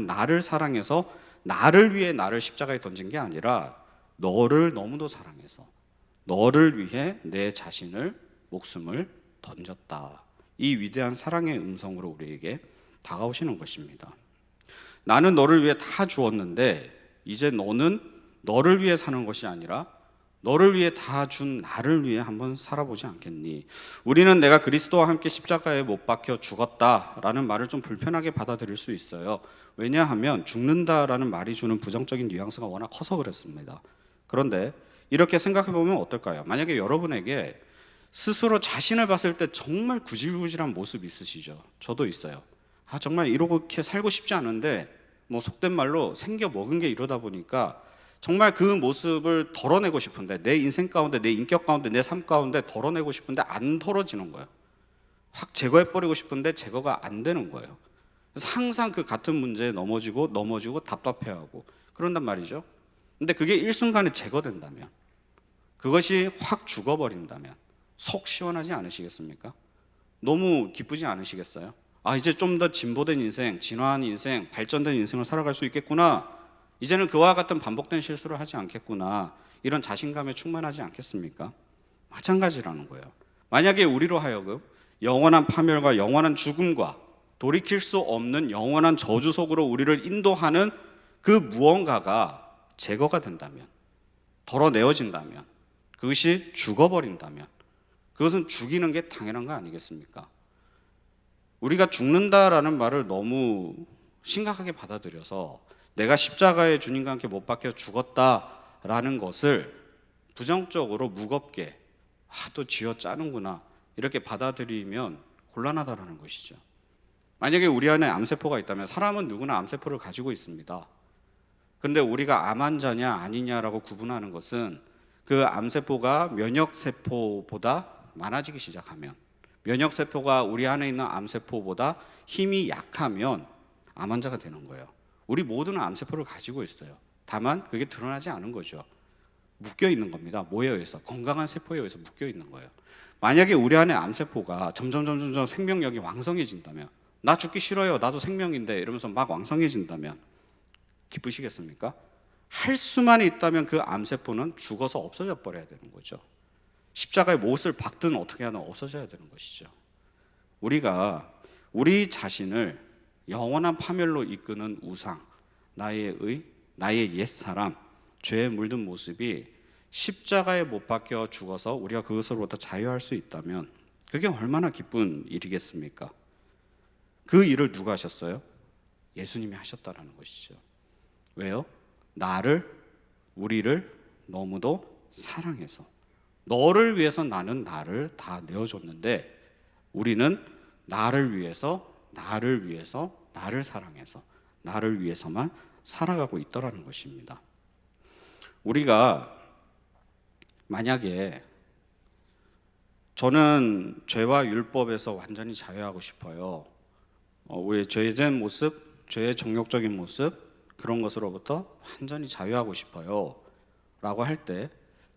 나를 사랑해서 나를 위해 나를 십자가에 던진 게 아니라 너를 너무도 사랑해서 너를 위해 내 자신을 목숨을 던졌다. 이 위대한 사랑의 음성으로 우리에게 다가오시는 것입니다. 나는 너를 위해 다 주었는데 이제 너는 너를 위해 사는 것이 아니라 너를 위해 다 준 나를 위해 한번 살아보지 않겠니? 우리는 내가 그리스도와 함께 십자가에 못 박혀 죽었다라는 말을 좀 불편하게 받아들일 수 있어요. 왜냐하면 죽는다라는 말이 주는 부정적인 뉘앙스가 워낙 커서 그렇습니다. 그런데 이렇게 생각해 보면 어떨까요? 만약에 여러분에게 스스로 자신을 봤을 때 정말 구질구질한 모습 있으시죠? 저도 있어요. 정말 이렇게 살고 싶지 않은데 뭐 속된 말로 생겨 먹은 게 이러다 보니까 정말 그 모습을 덜어내고 싶은데 내 인생 가운데, 내 인격 가운데, 내 삶 가운데 덜어내고 싶은데 안 덜어지는 거예요. 확 제거해버리고 싶은데 제거가 안 되는 거예요. 그래서 항상 그 같은 문제에 넘어지고 답답해하고 그런단 말이죠. 근데 그게 일순간에 제거된다면, 그것이 확 죽어버린다면 속 시원하지 않으시겠습니까? 너무 기쁘지 않으시겠어요? 이제 좀 더 진보된 인생, 진화한 인생, 발전된 인생을 살아갈 수 있겠구나. 이제는 그와 같은 반복된 실수를 하지 않겠구나. 이런 자신감에 충만하지 않겠습니까? 마찬가지라는 거예요. 만약에 우리로 하여금 영원한 파멸과 영원한 죽음과 돌이킬 수 없는 영원한 저주 속으로 우리를 인도하는 그 무언가가 제거가 된다면, 덜어내어진다면, 그것이 죽어버린다면 그것은 죽이는 게 당연한 거 아니겠습니까? 우리가 죽는다라는 말을 너무 심각하게 받아들여서 내가 십자가에 주님과 함께 못 박혀 죽었다라는 것을 부정적으로 무겁게 또 쥐어짜는구나 이렇게 받아들이면 곤란하다라는 것이죠. 만약에 우리 안에 암세포가 있다면, 사람은 누구나 암세포를 가지고 있습니다. 근데 우리가 암 환자냐 아니냐라고 구분하는 것은 그 암세포가 면역세포보다 많아지기 시작하면, 면역세포가 우리 안에 있는 암세포보다 힘이 약하면 암 환자가 되는 거예요. 우리 모두는 암세포를 가지고 있어요. 다만 그게 드러나지 않은 거죠. 묶여 있는 겁니다. 뭐에 의해서? 건강한 세포에 의해서 묶여 있는 거예요. 만약에 우리 안에 암세포가 점점 생명력이 왕성해진다면, 나 죽기 싫어요, 나도 생명인데 이러면서 막 왕성해진다면 기쁘시겠습니까? 할 수만 있다면 그 암세포는 죽어서 없어져 버려야 되는 거죠. 십자가에 못을 박든 어떻게 하든 없어져야 되는 것이죠. 우리가 우리 자신을 영원한 파멸로 이끄는 우상, 나의 옛사람, 죄에 물든 모습이 십자가에 못 박혀 죽어서 우리가 그것으로부터 자유할 수 있다면 그게 얼마나 기쁜 일이겠습니까? 그 일을 누가 하셨어요? 예수님이 하셨다라는 것이죠. 왜요? 우리를 너무도 사랑해서, 너를 위해서 나는 나를 다 내어줬는데 우리는 나를 위해서 나를 사랑해서 나를 위해서만 살아가고 있더라는 것입니다. 우리가 만약에 저는 죄와 율법에서 완전히 자유하고 싶어요. 우리의 죄된 모습, 죄의 정욕적인 모습, 그런 것으로부터 완전히 자유하고 싶어요 라고 할 때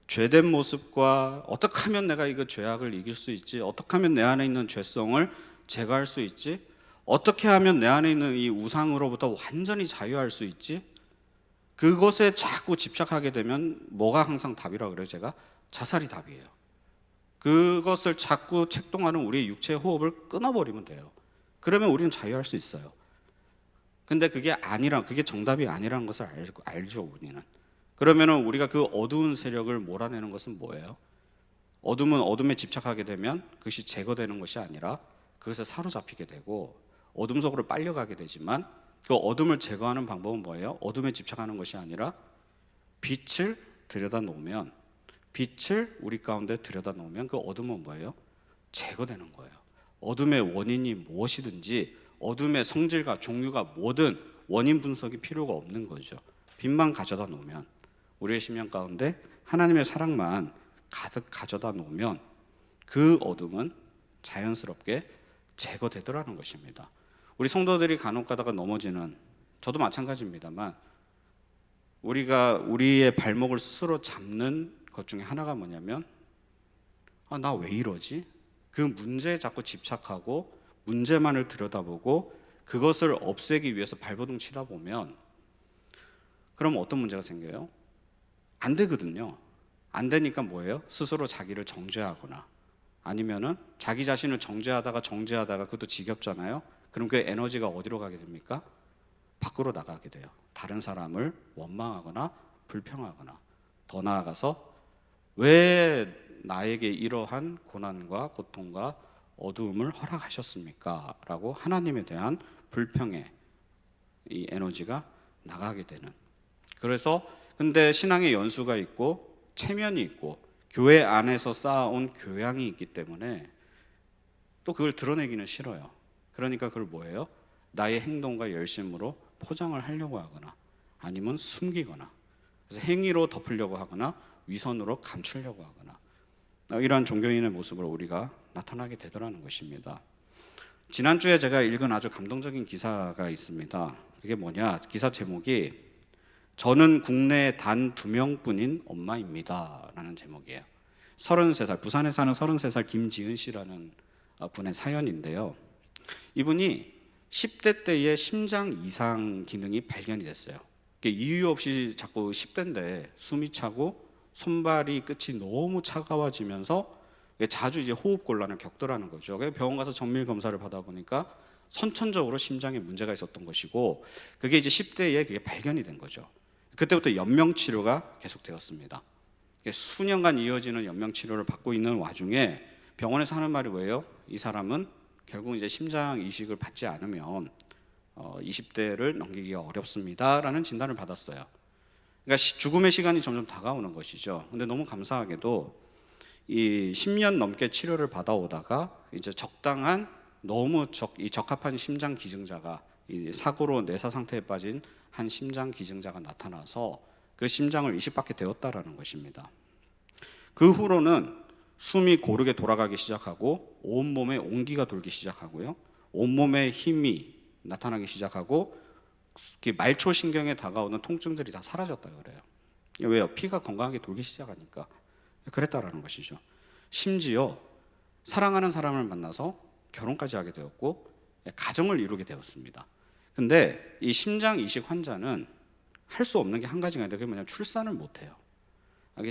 죄된 모습과 어떻게 하면 내가 이거 죄악을 이길 수 있지, 어떻게 하면 내 안에 있는 죄성을 제거할 수 있지, 어떻게 하면 내 안에 있는 이 우상으로부터 완전히 자유할 수 있지, 그것에 자꾸 집착하게 되면 뭐가 항상 답이라고 그래요? 제가 자살이 답이에요. 그것을 자꾸 책동하는 우리의 육체의 호흡을 끊어버리면 돼요. 그러면 우리는 자유할 수 있어요. 근데 그게 정답이 아니라는 것을 알죠, 우리는. 그러면은 우리가 그 어두운 세력을 몰아내는 것은 뭐예요? 어둠은 어둠에 집착하게 되면 그것이 제거되는 것이 아니라 그것에 사로잡히게 되고 어둠 속으로 빨려가게 되지만, 그 어둠을 제거하는 방법은 뭐예요? 어둠에 집착하는 것이 아니라 빛을 우리 가운데 들여다놓으면 그 어둠은 뭐예요? 제거되는 거예요. 어둠의 원인이 무엇이든지, 어둠의 성질과 종류가 뭐든 원인 분석이 필요가 없는 거죠. 빛만 가져다 놓으면, 우리의 심령 가운데 하나님의 사랑만 가득 가져다 놓으면 그 어둠은 자연스럽게 제거되더라는 것입니다. 우리 성도들이 간혹 가다가 넘어지는, 저도 마찬가지입니다만, 우리가 우리의 발목을 스스로 잡는 것 중에 하나가 뭐냐면, 나 왜 이러지? 그 문제에 자꾸 집착하고 문제만을 들여다보고 그것을 없애기 위해서 발버둥 치다 보면, 그럼 어떤 문제가 생겨요? 안 되거든요. 안 되니까 뭐예요? 스스로 자기를 정죄하거나, 아니면은 자기 자신을 정죄하다가 그것도 지겹잖아요. 그럼 그 에너지가 어디로 가게 됩니까? 밖으로 나가게 돼요. 다른 사람을 원망하거나 불평하거나, 더 나아가서 왜 나에게 이러한 고난과 고통과 어두움을 허락하셨습니까? 라고 하나님에 대한 불평의 이 에너지가 나가게 되는. 그래서 근데 신앙의 연수가 있고 체면이 있고 교회 안에서 쌓아온 교양이 있기 때문에 또 그걸 드러내기는 싫어요. 그러니까 그걸 뭐예요? 나의 행동과 열심으로 포장을 하려고 하거나, 아니면 숨기거나, 그래서 행위로 덮으려고 하거나 위선으로 감추려고 하거나, 이러한 종교인의 모습으로 우리가 나타나게 되더라는 것입니다. 지난주에 제가 읽은 아주 감동적인 기사가 있습니다. 그게 뭐냐? 기사 제목이 저는 국내에 단 2명뿐인 엄마입니다 라는 제목이에요. 33살, 부산에 사는 33살 김지은 씨라는 분의 사연인데요. 이분이 10대 때에 심장 이상 기능이 발견이 됐어요. 이유 없이 자꾸 10대인데 숨이 차고 손발이 끝이 너무 차가워지면서 자주 이제 호흡 곤란을 겪더라는 거죠. 그래서 병원 가서 정밀 검사를 받아보니까 선천적으로 심장에 문제가 있었던 것이고, 그게 이제 10대에 그게 발견이 된 거죠. 그때부터 연명 치료가 계속되었습니다. 수년간 이어지는 연명 치료를 받고 있는 와중에 병원에서 하는 말이 뭐예요? 이 사람은 결국 이제 심장 이식을 받지 않으면 20대를 넘기기가 어렵습니다라는 진단을 받았어요. 그러니까 죽음의 시간이 점점 다가오는 것이죠. 근데 너무 감사하게도 이 10년 넘게 치료를 받아오다가 이제 적당한 적합한 심장 기증자가, 이 사고로 뇌사 상태에 빠진 한 심장 기증자가 나타나서 그 심장을 이식받게 되었다라는 것입니다. 그 후로는 숨이 고르게 돌아가기 시작하고 온몸에 온기가 돌기 시작하고요, 온몸에 힘이 나타나기 시작하고 말초신경에 다가오는 통증들이 다 사라졌다 그래요. 왜요? 피가 건강하게 돌기 시작하니까 그랬다라는 것이죠. 심지어 사랑하는 사람을 만나서 결혼까지 하게 되었고 가정을 이루게 되었습니다. 근데 이 심장 이식 환자는 할 수 없는 게 한 가지가 있는데, 그게 뭐냐면 출산을 못 해요.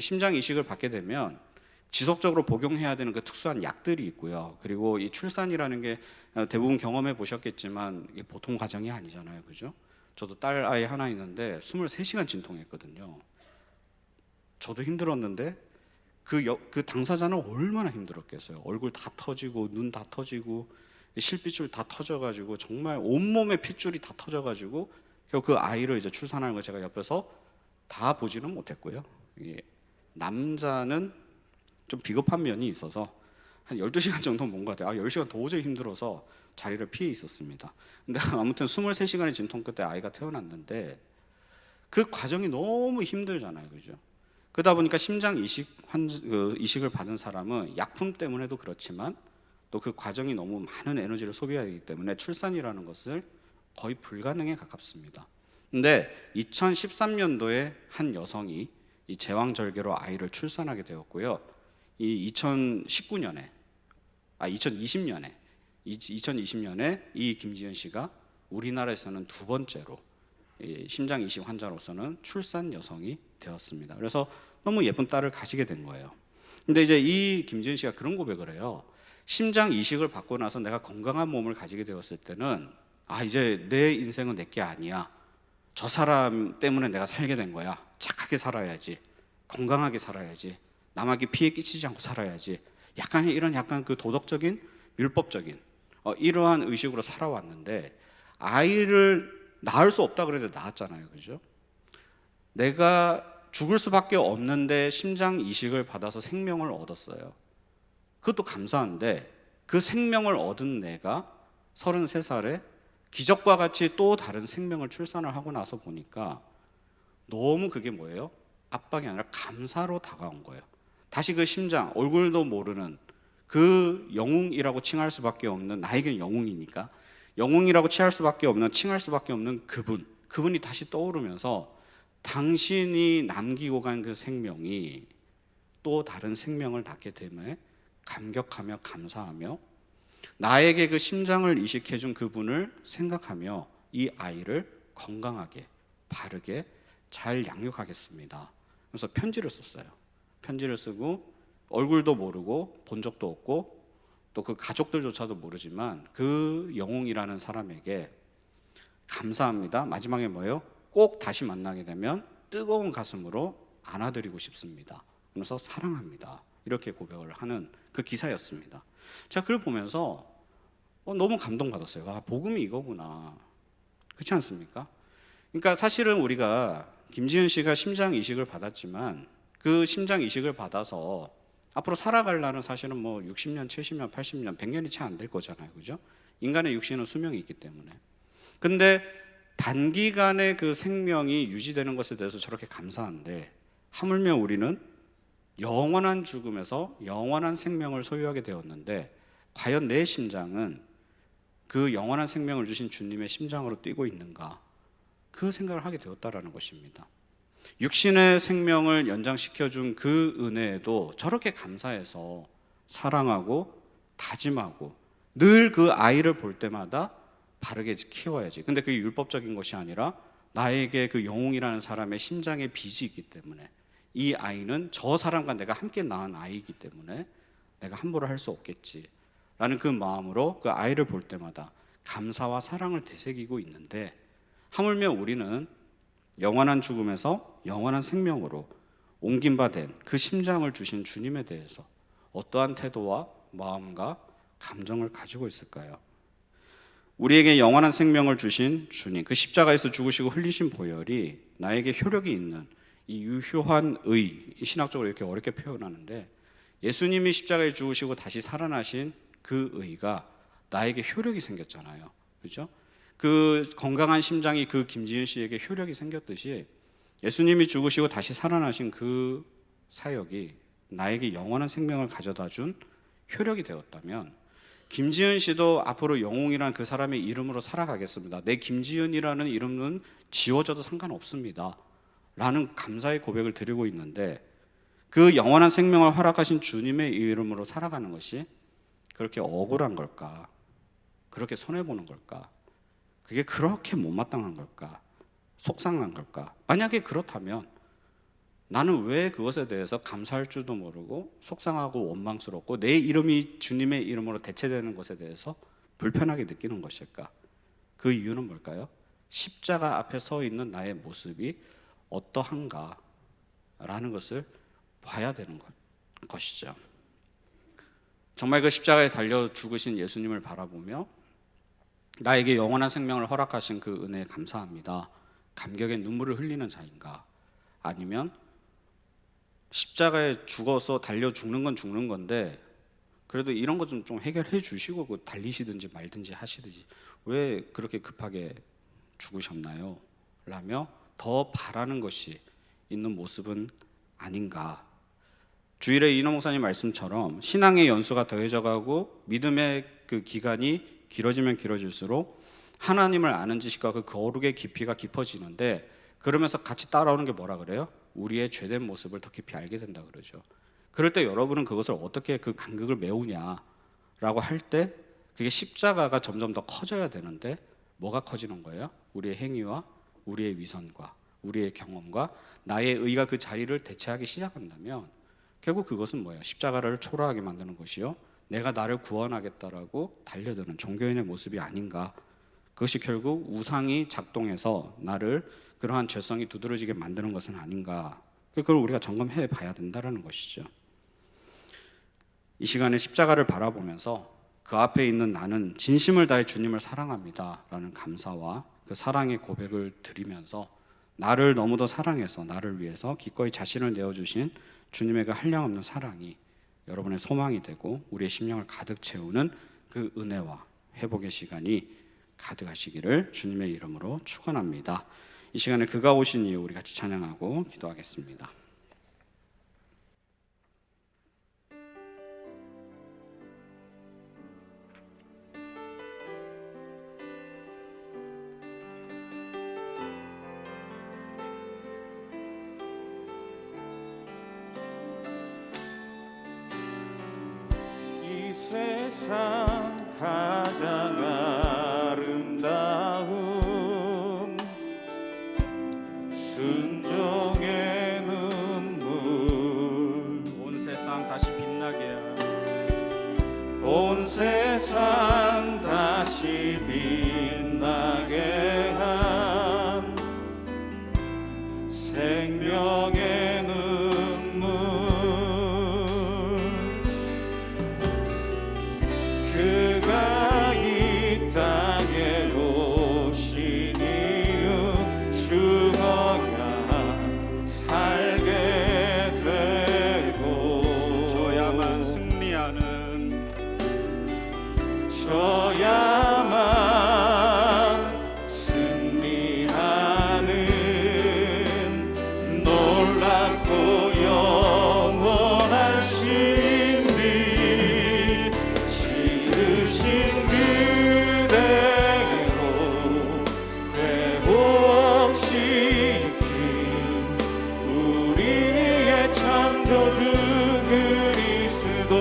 심장 이식을 받게 되면 지속적으로 복용해야 되는 그 특수한 약들이 있고요. 그리고 이 출산이라는 게 대부분 경험해 보셨겠지만 이게 보통 과정이 아니잖아요, 그죠? 저도 딸 아이 하나 있는데 23시간 진통했거든요. 저도 힘들었는데 그 당사자는 얼마나 힘들었겠어요. 얼굴 다 터지고 눈 다 터지고 실핏줄 다 터져가지고 정말 온몸에 핏줄이 다 터져가지고 결국 그 아이를 이제 출산하는 걸 제가 옆에서 다 보지는 못했고요. 이게 남자는 좀 비겁한 면이 있어서 한 12시간 정도 본 것 같아요. 10시간 도저히 힘들어서 자리를 피해 있었습니다. 근데 아무튼 23시간의 진통 끝에 아이가 태어났는데 그 과정이 너무 힘들잖아요, 그죠? 그러다 보니까 심장 이식을 받은 사람은 약품 때문에도 그렇지만 또 그 과정이 너무 많은 에너지를 소비하기 때문에 출산이라는 것을 거의 불가능에 가깝습니다. 근데 2013년도에 한 여성이 이 제왕절개로 아이를 출산하게 되었고요. 이 2020년에 이 김지은 씨가 우리나라에서는 두 번째로 심장 이식 환자로서는 출산 여성이 되었습니다. 그래서 너무 예쁜 딸을 가지게 된 거예요. 근데 이제 이 김지은 씨가 그런 고백을 해요. 심장 이식을 받고 나서 내가 건강한 몸을 가지게 되었을 때는 이제 내 인생은 내게 아니야. 저 사람 때문에 내가 살게 된 거야. 착하게 살아야지. 건강하게 살아야지. 남에게 피해 끼치지 않고 살아야지. 약간 그 도덕적인, 율법적인 이러한 의식으로 살아왔는데 아이를 낳을 수 없다 그래도 낳았잖아요, 그죠? 내가 죽을 수밖에 없는데 심장 이식을 받아서 생명을 얻었어요. 그것도 감사한데 그 생명을 얻은 내가 33살에 기적과 같이 또 다른 생명을 출산을 하고 나서 보니까 너무 그게 뭐예요? 압박이 아니라 감사로 다가온 거예요. 다시 그 심장, 얼굴도 모르는 그 영웅이라고 칭할 수밖에 없는, 나에겐 영웅이니까 영웅이라고 칭할 수밖에 없는 그분이 다시 떠오르면서 당신이 남기고 간 그 생명이 또 다른 생명을 낳게 됨에 감격하며 감사하며 나에게 그 심장을 이식해준 그분을 생각하며 이 아이를 건강하게 바르게 잘 양육하겠습니다. 그래서 편지를 썼어요. 편지를 쓰고 얼굴도 모르고 본 적도 없고 또 그 가족들조차도 모르지만 그 영웅이라는 사람에게 감사합니다. 마지막에 뭐예요? 꼭 다시 만나게 되면 뜨거운 가슴으로 안아드리고 싶습니다. 그래서 사랑합니다. 이렇게 고백을 하는 그 기사였습니다. 제가 그걸 보면서 너무 감동받았어요. 복음이 이거구나. 그렇지 않습니까? 그러니까 사실은 우리가 김지은 씨가 심장 이식을 받았지만 그 심장 이식을 받아서 앞으로 살아갈 날은 사실은 뭐 60년, 70년, 80년, 100년이 채 안 될 거잖아요, 그죠? 인간의 육신은 수명이 있기 때문에. 근데 단기간에 그 생명이 유지되는 것에 대해서 저렇게 감사한데 하물며 우리는 영원한 죽음에서 영원한 생명을 소유하게 되었는데 과연 내 심장은 그 영원한 생명을 주신 주님의 심장으로 뛰고 있는가? 그 생각을 하게 되었다라는 것입니다. 육신의 생명을 연장시켜준 그 은혜에도 저렇게 감사해서 사랑하고 다짐하고 늘 그 아이를 볼 때마다 바르게 키워야지. 근데 그게 율법적인 것이 아니라 나에게 그 영웅이라는 사람의 심장에 빚이 있기 때문에 이 아이는 저 사람과 내가 함께 낳은 아이이기 때문에 내가 함부로 할 수 없겠지 라는 그 마음으로 그 아이를 볼 때마다 감사와 사랑을 되새기고 있는데 하물며 우리는 영원한 죽음에서 영원한 생명으로 옮긴 바 된 그 심장을 주신 주님에 대해서 어떠한 태도와 마음과 감정을 가지고 있을까요? 우리에게 영원한 생명을 주신 주님, 그 십자가에서 죽으시고 흘리신 보혈이 나에게 효력이 있는 이 유효한 의, 신학적으로 이렇게 어렵게 표현하는데 예수님이 십자가에 죽으시고 다시 살아나신 그 의가 나에게 효력이 생겼잖아요, 그렇죠? 그 건강한 심장이 그 김지은 씨에게 효력이 생겼듯이 예수님이 죽으시고 다시 살아나신 그 사역이 나에게 영원한 생명을 가져다 준 효력이 되었다면 김지은 씨도 앞으로 영웅이란 그 사람의 이름으로 살아가겠습니다. 내 김지은이라는 이름은 지워져도 상관없습니다 라는 감사의 고백을 드리고 있는데 그 영원한 생명을 허락하신 주님의 이름으로 살아가는 것이 그렇게 억울한 걸까? 그렇게 손해보는 걸까? 그게 그렇게 못마땅한 걸까? 속상한 걸까? 만약에 그렇다면 나는 왜 그것에 대해서 감사할 줄도 모르고 속상하고 원망스럽고 내 이름이 주님의 이름으로 대체되는 것에 대해서 불편하게 느끼는 것일까? 그 이유는 뭘까요? 십자가 앞에 서 있는 나의 모습이 어떠한가 라는 것을 봐야 되는 것이죠. 정말 그 십자가에 달려 죽으신 예수님을 바라보며 나에게 영원한 생명을 허락하신 그 은혜에 감사합니다, 감격의 눈물을 흘리는 자인가? 아니면 십자가에 죽어서 달려 죽는 건 죽는 건데 그래도 이런 것 좀 해결해 주시고 그 달리시든지 말든지 하시든지 왜 그렇게 급하게 죽으셨나요? 라며 더 바라는 것이 있는 모습은 아닌가. 주일에 이노 목사님 말씀처럼 신앙의 연수가 더해져가고 믿음의 그 기간이 길어지면 길어질수록 하나님을 아는 지식과 그 거룩의 깊이가 깊어지는데, 그러면서 같이 따라오는 게 뭐라 그래요? 우리의 죄된 모습을 더 깊이 알게 된다 그러죠. 그럴 때 여러분은 그것을 어떻게 그 간극을 메우냐라고 할 때 그게 십자가가 점점 더 커져야 되는데 뭐가 커지는 거예요? 우리의 행위와 우리의 위선과 우리의 경험과 나의 의가 그 자리를 대체하기 시작한다면 결국 그것은 뭐예요? 십자가를 초라하게 만드는 것이요, 내가 나를 구원하겠다라고 달려드는 종교인의 모습이 아닌가. 그것이 결국 우상이 작동해서 나를 그러한 죄성이 두드러지게 만드는 것은 아닌가. 그걸 우리가 점검해 봐야 된다는 것이죠. 이 시간에 십자가를 바라보면서 그 앞에 있는 나는 진심을 다해 주님을 사랑합니다 라는 감사와 그 사랑의 고백을 드리면서 나를 너무도 사랑해서 나를 위해서 기꺼이 자신을 내어주신 주님의 그 한량없는 사랑이 여러분의 소망이 되고 우리의 심령을 가득 채우는 그 은혜와 회복의 시간이 가득하시기를 주님의 이름으로 축원합니다. 이 시간에 그가 오신 이유 우리 같이 찬양하고 기도하겠습니다. 이 세상 가장 아름다운 순종의 눈물, 온 세상 다시 빛나게 한, 온 세상 다시 빛나게 한 생명의 눈물, 그가 이 땅에 오신 이유 죽어야 살게 되고 저야만 승리하는 저야만 승리하는 놀랍고 영원한 신비, 지으신 그대로 회복시킨 우리의 창조주 그리스도,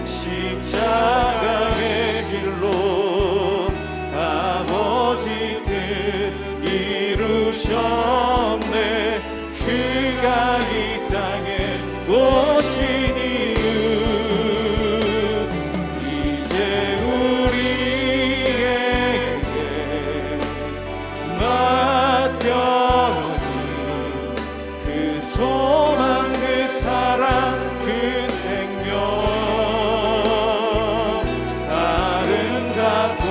십자가의 길로 아버지 뜻 이루셨네. 그가 이 땅에 오신 이유 이제 우리에게 맡겨진 그 소망, 그 사랑, 그 생명, 아름답고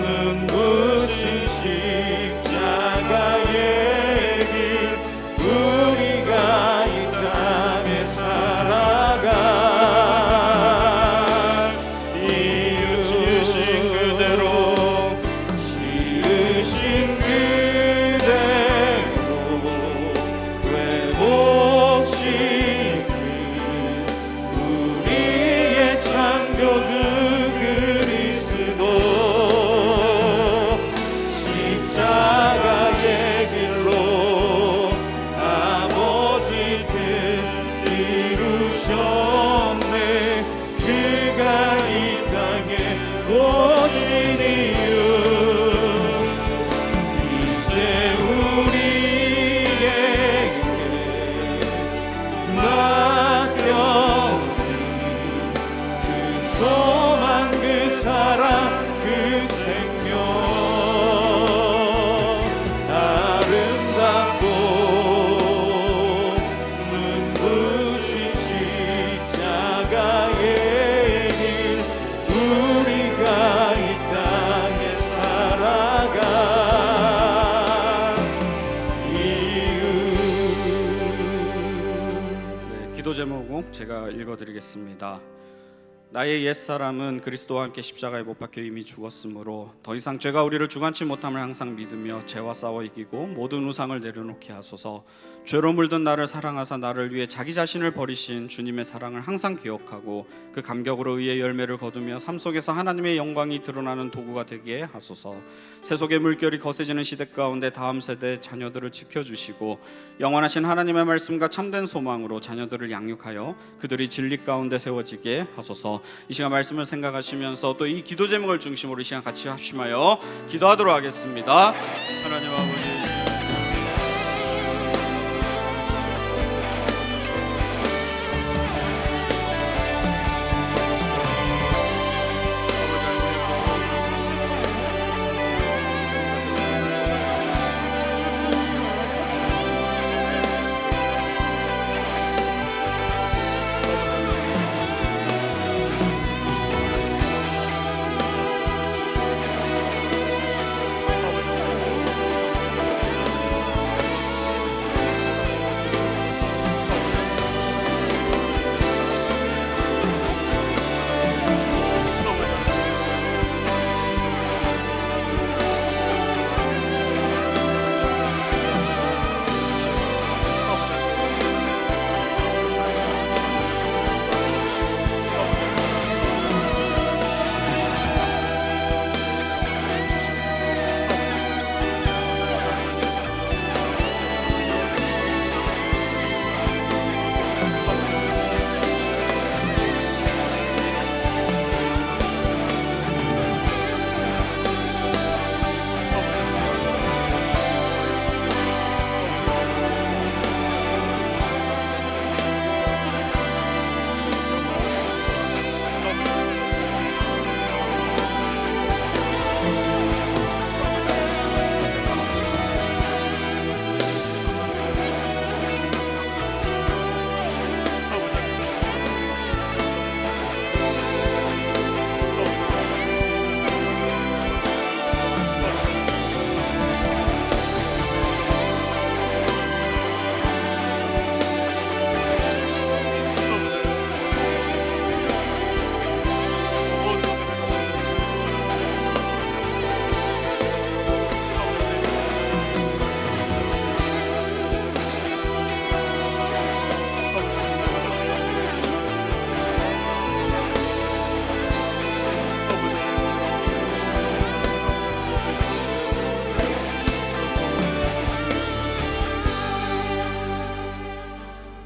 눈부신 십자가의 길, 우리가 이 땅에 살아갈 이유, 지으신 그대로, 지으신 그대로 기도 제목은 제가 읽어드리겠습니다. 나의 옛사람은 그리스도와 함께 십자가에 못 박혀 이미 죽었으므로 더 이상 죄가 우리를 주관치 못함을 항상 믿으며 죄와 싸워 이기고 모든 우상을 내려놓게 하소서. 죄로 물든 나를 사랑하사 나를 위해 자기 자신을 버리신 주님의 사랑을 항상 기억하고 그 감격으로 의의 열매를 거두며 삶 속에서 하나님의 영광이 드러나는 도구가 되게 하소서. 세속의 물결이 거세지는 시대 가운데 다음 세대 자녀들을 지켜주시고 영원하신 하나님의 말씀과 참된 소망으로 자녀들을 양육하여 그들이 진리 가운데 세워지게 하소서. 이 시간 말씀을 생각하시면서 또 이 기도 제목을 중심으로 이 시간 같이 합심하여 기도하도록 하겠습니다. 하나님 아버지,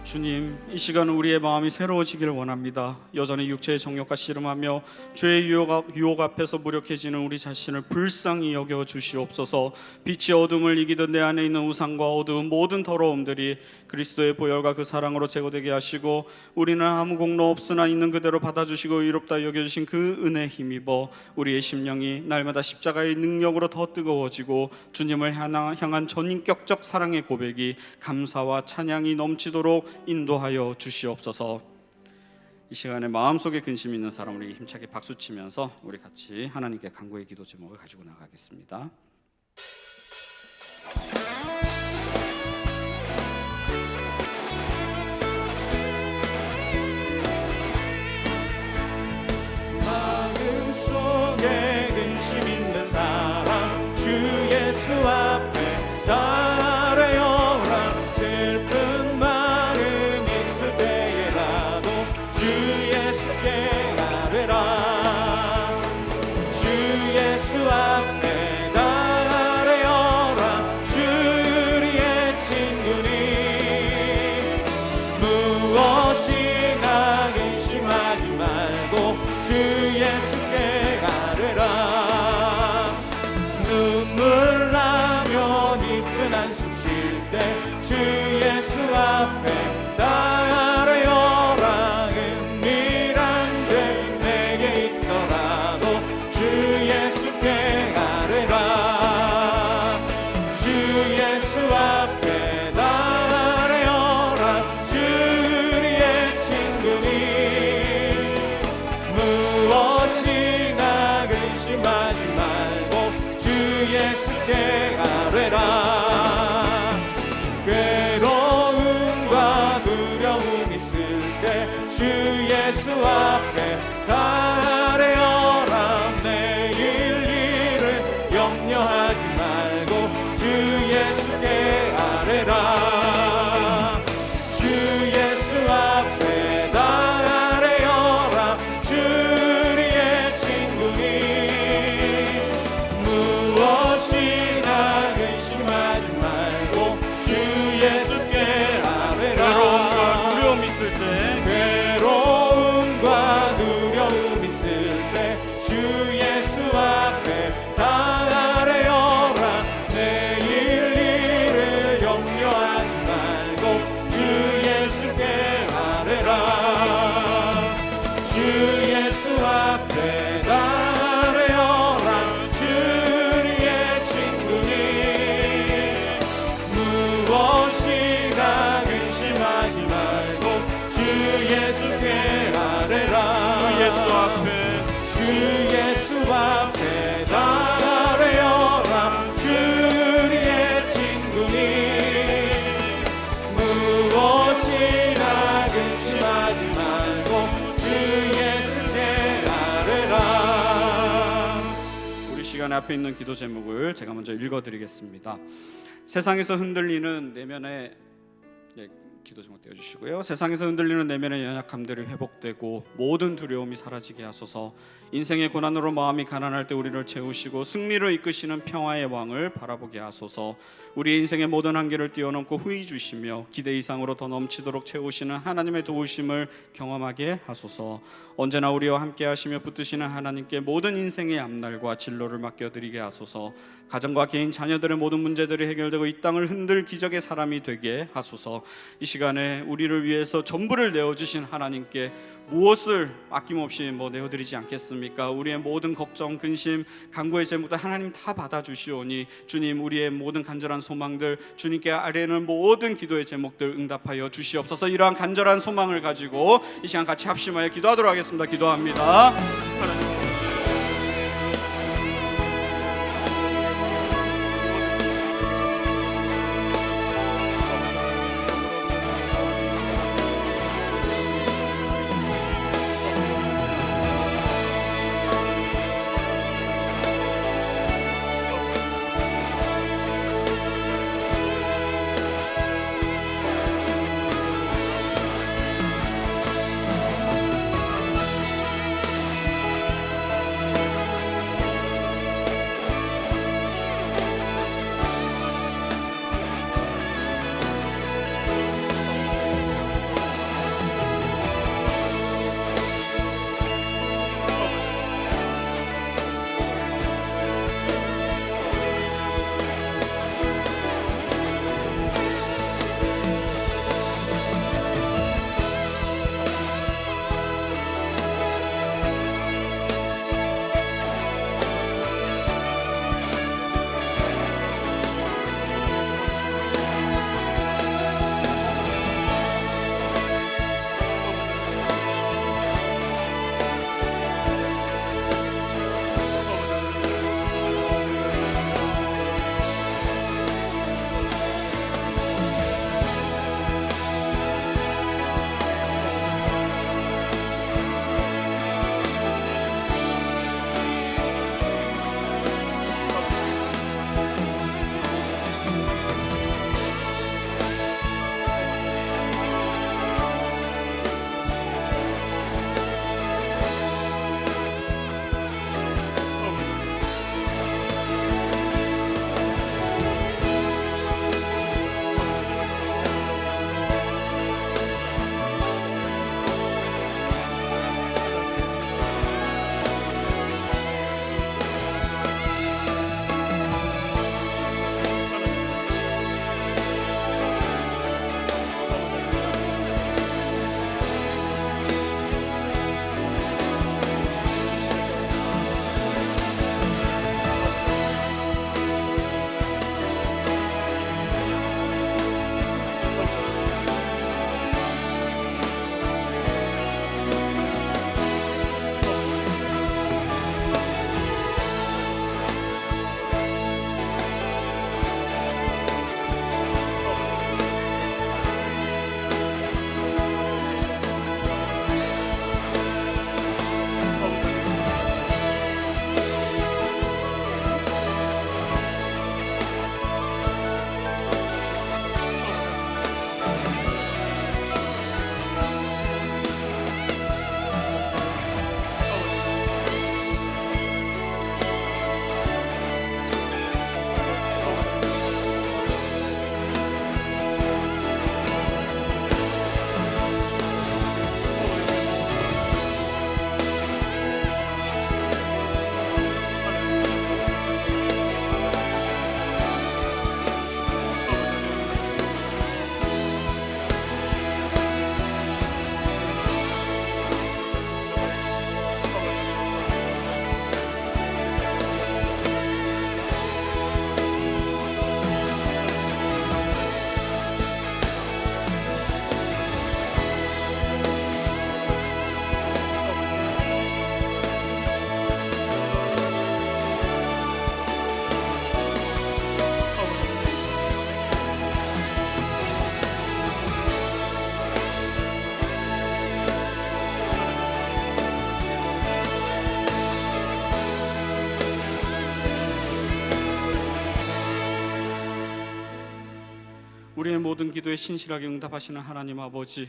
주님, 이 시간은 우리의 마음이 새로워지기를 원합니다. 여전히 육체의 정욕과 씨름하며 죄의 유혹 앞에서 무력해지는 우리 자신을 불쌍히 여겨 주시옵소서. 빛이 어둠을 이기듯 내 안에 있는 우상과 어두운 모든 더러움들이 그리스도의 보혈과 그 사랑으로 제거되게 하시고 우리는 아무 공로 없으나 있는 그대로 받아주시고 의롭다 여겨주신 그 은혜에 힘입어 우리의 심령이 날마다 십자가의 능력으로 더 뜨거워지고 주님을 향한 전인격적 사랑의 고백이 감사와 찬양이 넘치도록 인도하여 주시옵소서. 이 시간에 마음속에 근심 있는 사람 우리 힘차게 박수치면서 우리 같이 하나님께 간구의 기도 제목을 가지고 나가겠습니다. 마음속에 근심 있는 사람 주 예수 앞에 따라오라. 슬픈 마음 있을 때에라도 주 예수께 나되라. 주 예수 앞에 주 예수 앞에 다 아뢰어라. 내일 일을 염려하지 말고 주 예수께 아뢰라. 주 예수 앞에 다 아뢰어라. 주리의 친구니 무엇이나 근심하지 말고 주 예수께 아뢰라. 두려움 있을 때, 괴로움과 두려움 있을 때 주 예수 앞에 다 아뢰어라. 내일 일을 염려하지 말고 주 예수께 아뢰라. 주 예수 앞에 다 아뢰어라. 주리의 친구니 무엇이나 근심하지 말고 주 예수께 아뢰라. 주 예수 앞에 주 예수 앞에 다 아뢰어라. 주리의 친구니 무엇이나 근심하지 말고 주 예수께 아뢰라. 우리 시간 앞에 있는 기도 제목을 제가 먼저 읽어드리겠습니다. 세상에서 흔들리는 내면의 기도 제목 띄워주시고요. 세상에서 흔들리는 내면의 연약함들이 회복되고 모든 두려움이 사라지게 하소서. 인생의 고난으로 마음이 가난할 때 우리를 채우시고 승리를 이끄시는 평화의 왕을 바라보게 하소서. 우리 인생의 모든 한계를 뛰어넘고 후히 주시며 기대 이상으로 더 넘치도록 채우시는 하나님의 도우심을 경험하게 하소서. 언제나 우리와 함께 하시며 붙드시는 하나님께 모든 인생의 앞날과 진로를 맡겨드리게 하소서. 가정과 개인 자녀들의 모든 문제들이 해결되고 이 땅을 흔들 기적의 사람이 되게 하소서. 이 시간에 우리를 위해서 전부를 내어주신 하나님께 무엇을 아낌없이 내어드리지 않겠습니까? 우리의 모든 걱정, 근심, 간구의 제목들 하나님 다 받아주시오니 주님, 우리의 모든 간절한 소망들 주님께 아뢰는 모든 기도의 제목들 응답하여 주시옵소서. 이러한 간절한 소망을 가지고 이 시간 같이 합심하여 기도하도록 하겠습니다. 기도합니다. 하나님, 우리의 모든 기도에 신실하게 응답하시는 하나님 아버지,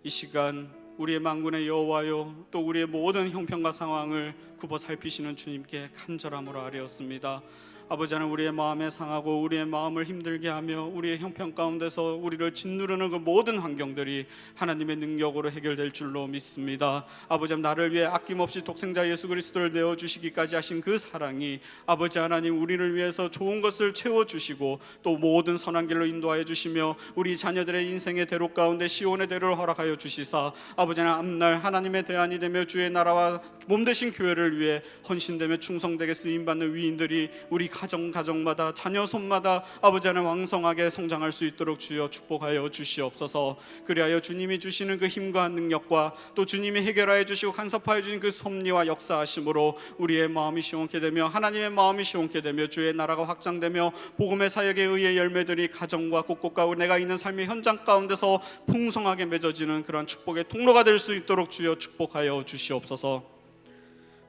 이 시간 우리의 만군의 여호와여, 또 우리의 모든 형편과 상황을 굽어 살피시는 주님께 간절함으로 아뢰었습니다. 아버지 하나님, 우리의 마음에 상하고 우리의 마음을 힘들게 하며 우리의 형편 가운데서 우리를 짓누르는 그 모든 환경들이 하나님의 능력으로 해결될 줄로 믿습니다. 아버지 하나님, 나를 위해 아낌없이 독생자 예수 그리스도를 내어주시기까지 하신 그 사랑이 아버지 하나님 우리를 위해서 좋은 것을 채워주시고 또 모든 선한 길로 인도하여 주시며 우리 자녀들의 인생의 대로 가운데 시온의 대로를 허락하여 주시사 아버지 하나님, 앞날 하나님의 대안이 되며 주의 나라와 몸되신 교회를 위해 헌신되며 충성되게 쓰임받는 위인들이 우리 가정마다 자녀 손마다 아버지 하나님 왕성하게 성장할 수 있도록 주여 축복하여 주시옵소서. 그리하여 주님이 주시는 그 힘과 능력과 또 주님이 해결하여 주시고 간섭하여 주신 그 섭리와 역사하심으로 우리의 마음이 시원케 되며 하나님의 마음이 시원케 되며 주의 나라가 확장되며 복음의 사역에 의해 열매들이 가정과 곳곳과 내가 있는 삶의 현장 가운데서 풍성하게 맺어지는 그런 축복의 통로가 될 수 있도록 주여 축복하여 주시옵소서.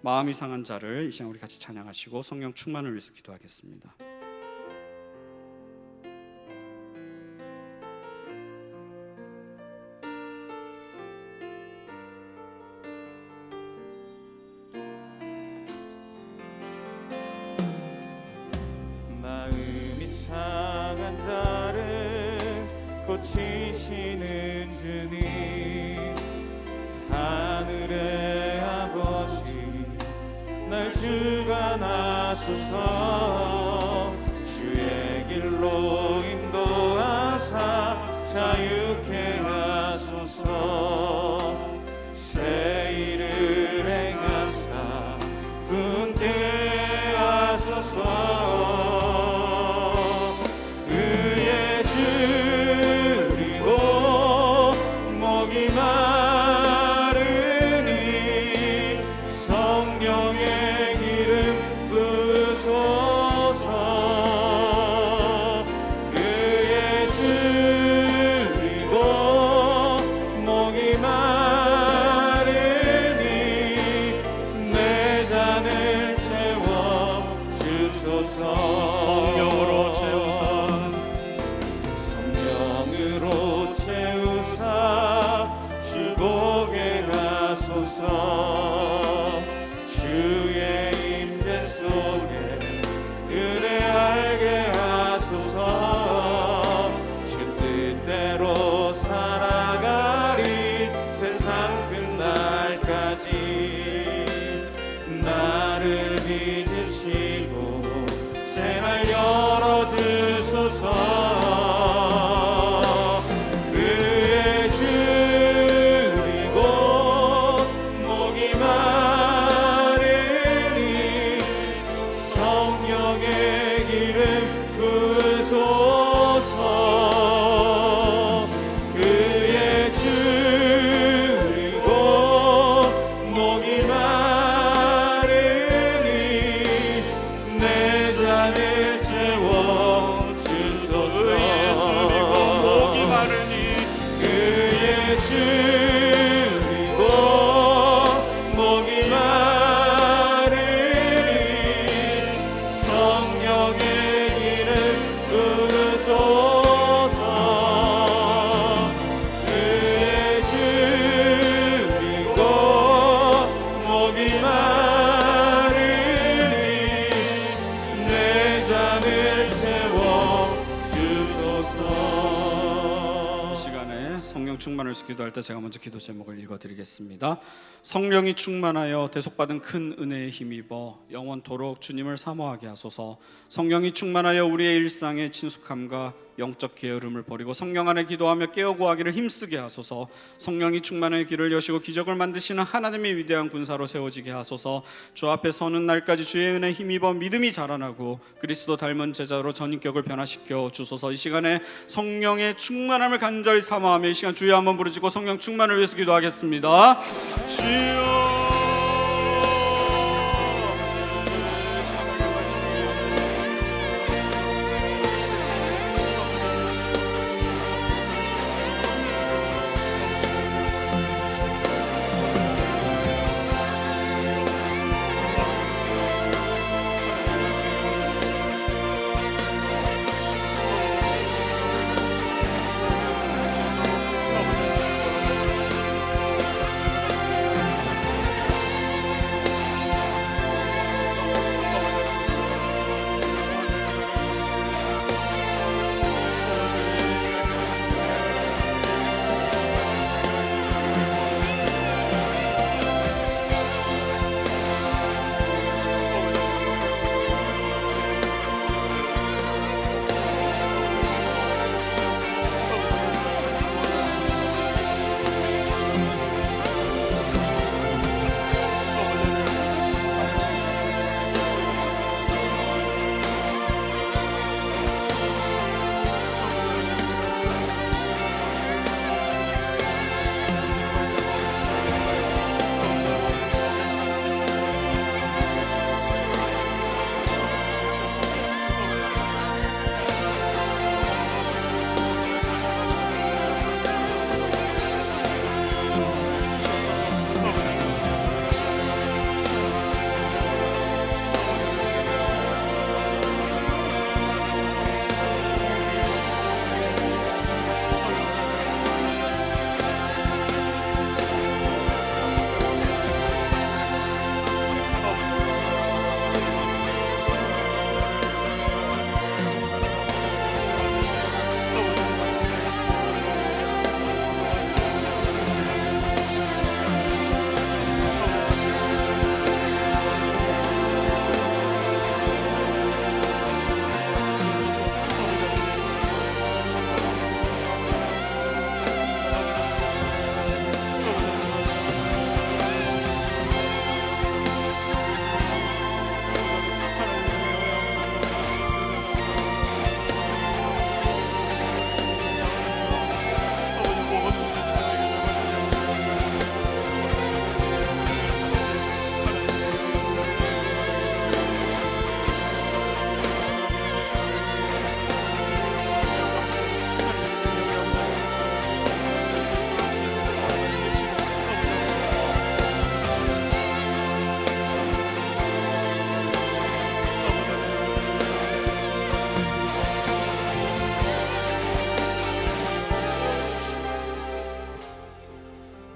마음이 상한 자를 이 시간 우리 같이 찬양하시고 성령 충만을 위해서 기도하겠습니다. 마음이 상한 자를 고치시는 주님, 하늘의 아버지 날 주관하소서. 주의 길로 인도하사 자유케 하소서. 새 일을 행하사 분케 하소서. 의에 줄이고 목이 마르니 성령의 기름 부으소서. 의에 줄이고 목이 마르니 내 잔을 채워 주소서. 성령으로 채우사 주복에 가소서. 주의 임재 속에 은혜 알게 하소서. 주 뜻대로 살아가리 세상 끝날까지. 나를 믿으시고 새날 열어주소서. 충만을 위해서 기도할 때 제가 먼저 기도 제목을 읽어드리겠습니다. 성령이 충만하여 대속받은 큰 은혜에 힘입어 영원토록 주님을 사모하게 하소서. 성령이 충만하여 우리의 일상의 친숙함과 영적 게으름을 버리고 성령 안에 기도하며 깨어 구하기를 힘쓰게 하소서. 성령이 충만의 길을 여시고 기적을 만드시는 하나님의 위대한 군사로 세워지게 하소서. 주 앞에 서는 날까지 주의 은혜에 힘입어 믿음이 자라나고 그리스도 닮은 제자로 전인격을 변화시켜 주소서. 이 시간에 성령의 충만함을 간절히 사모하며 이 시간 주여 한번 부르짖고 성령 충만을 위해서 기도하겠습니다. 주여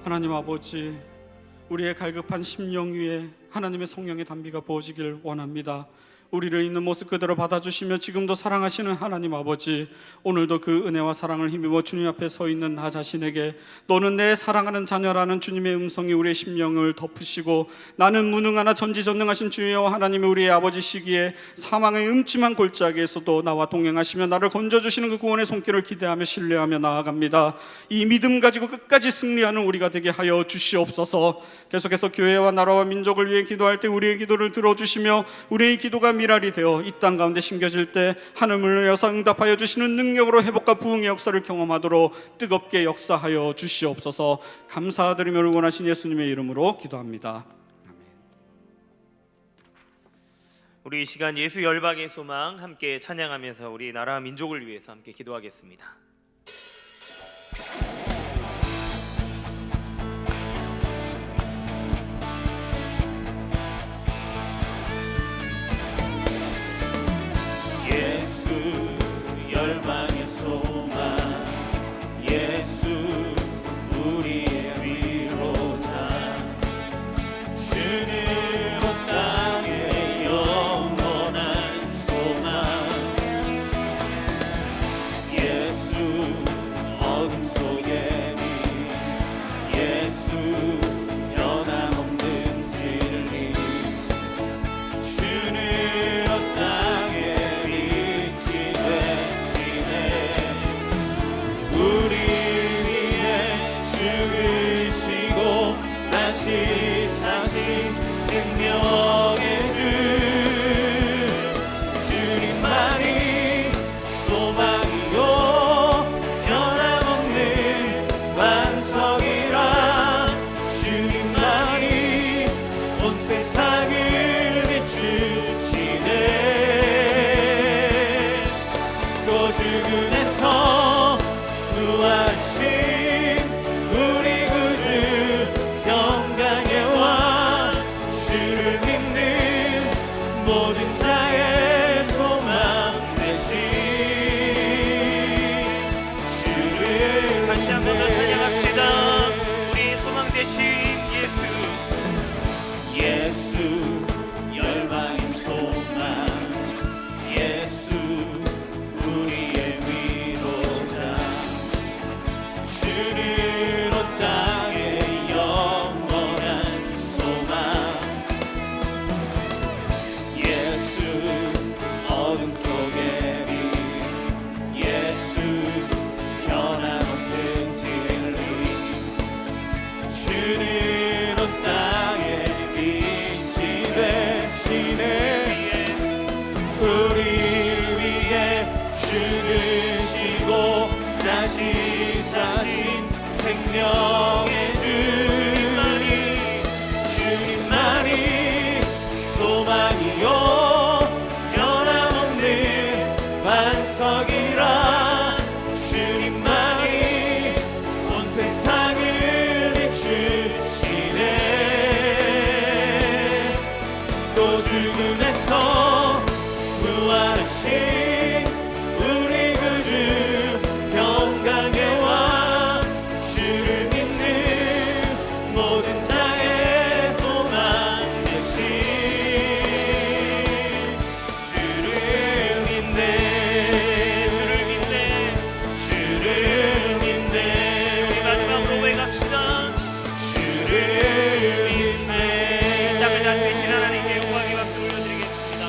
하나님 아버지, 우리의 갈급한 심령 위에 하나님의 성령의 단비가 부어지길 원합니다. 우리를 있는 모습 그대로 받아주시며 지금도 사랑하시는 하나님 아버지, 오늘도 그 은혜와 사랑을 힘입어 주님 앞에 서 있는 나 자신에게 너는 내 사랑하는 자녀라는 주님의 음성이 우리의 심령을 덮으시고, 나는 무능하나 전지전능하신 주여 하나님의 우리의 아버지시기에 사망의 음침한 골짜기에서도 나와 동행하시며 나를 건져주시는 그 구원의 손길을 기대하며 신뢰하며 나아갑니다. 이 믿음 가지고 끝까지 승리하는 우리가 되게 하여 주시옵소서. 계속해서 교회와 나라와 민족을 위해 기도할 때 우리의 기도를 들어주시며 우리의 기도가 미랄이 되어 이 땅 가운데 심겨질 때 하늘을 여서 응답하여 주시는 능력으로 회복과 부흥의 역사를 경험하도록 뜨겁게 역사하여 주시옵소서. 감사드리며 원하신 예수님의 이름으로 기도합니다. 우리 이 시간 예수 열방의 소망 함께 찬양하면서 우리 나라 민족을 위해서 함께 기도하겠습니다. 예수 열방의 소망, 예수 우리의 위로자, 주는 온 땅의 영원한 소망. 예수 어둠 속의 빛, 예수 변함없는 진리, 주는 온 땅의 우리 위에 죽으시고 다시 사신 생명의 주, 주님만이 소망이요 변함없는 반석이라, 주님만이 온 세상을 비추시네. 또 죽음에서 부활하신 우리 구주 평강의 왕, 주를 믿는 모든 자의 소망 되신 주를 다시 한 번 더 찬양합시다. 우리 소망 되신 예수 열방의 소망, 예수 우리의 위로자, 주는 온 땅의 영원한 소망. 예수 어둠 속의 빛, 예수 변함없는 진리, 주는 온 땅의 빛이 되시네. 우리 위에 죽으시고 다시 사신 생명의 주, 주님만이 소망이요 변함없는 반석이라, 주님만이 온 세상을 비추시네. 또 죽음에서 부활하신 우리 구주 평강의 왕, 주를 믿는 모든 자의 소망 되신 주를 믿네. 주를 믿네. 주를 믿네. 우리 마지막으로 외갑시다. 주를 이 땅을 다스리신 믿네. 하나님께 영광의 박수 올려드리겠습니다.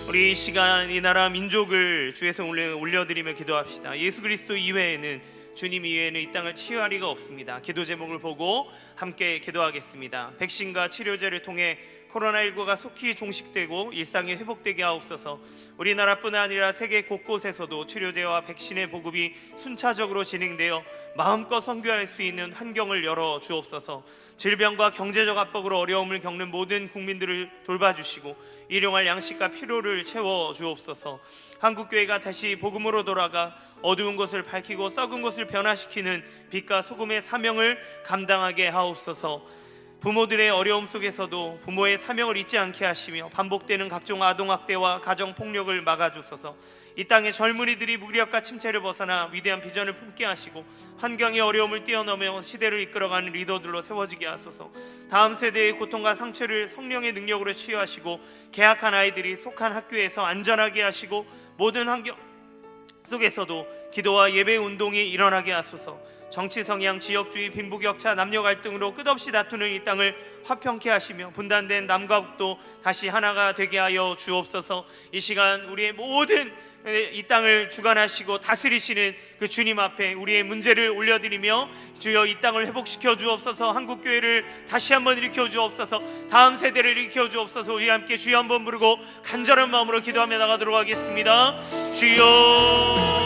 우리 이 시간 이 나라 민족을 주의 손 올려드리며 기도합시다. 예수 그리스도 이외에는, 주님 이외에는 이 땅을 치유할 리가 없습니다. 기도 제목을 보고 함께 기도하겠습니다. 백신과 치료제를 통해 코로나19가 속히 종식되고 일상이 회복되게 하옵소서. 우리나라뿐 아니라 세계 곳곳에서도 치료제와 백신의 보급이 순차적으로 진행되어 마음껏 선교할 수 있는 환경을 열어 주옵소서. 질병과 경제적 압박으로 어려움을 겪는 모든 국민들을 돌봐주시고 일용할 양식과 필요를 채워 주옵소서. 한국교회가 다시 복음으로 돌아가 어두운 것을 밝히고 썩은 것을 변화시키는 빛과 소금의 사명을 감당하게 하옵소서. 부모들의 어려움 속에서도 부모의 사명을 잊지 않게 하시며 반복되는 각종 아동학대와 가정폭력을 막아주소서. 이 땅의 젊은이들이 무기력과 침체를 벗어나 위대한 비전을 품게 하시고 환경의 어려움을 뛰어넘어 시대를 이끌어가는 리더들로 세워지게 하소서. 다음 세대의 고통과 상처를 성령의 능력으로 치유하시고 개학한 아이들이 속한 학교에서 안전하게 하시고 모든 환경 속에서도 기도와 예배 운동이 일어나게 하소서. 정치 성향, 지역주의, 빈부격차, 남녀 갈등으로 끝없이 다투는 이 땅을 화평케 하시며 분단된 남과 북도 다시 하나가 되게 하여 주옵소서. 이 시간 우리의 모든 이 땅을 주관하시고 다스리시는 그 주님 앞에 우리의 문제를 올려드리며 주여 이 땅을 회복시켜 주옵소서. 한국교회를 다시 한번 일으켜 주옵소서. 다음 세대를 일으켜 주옵소서. 우리 함께 주여 한번 부르고 간절한 마음으로 기도하며 나가도록 하겠습니다. 주여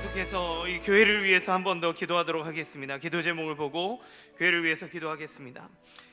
계속해서 이 교회를 위해서 한 번 더 기도하도록 하겠습니다. 기도 제목을 보고 교회를 위해서 기도하겠습니다.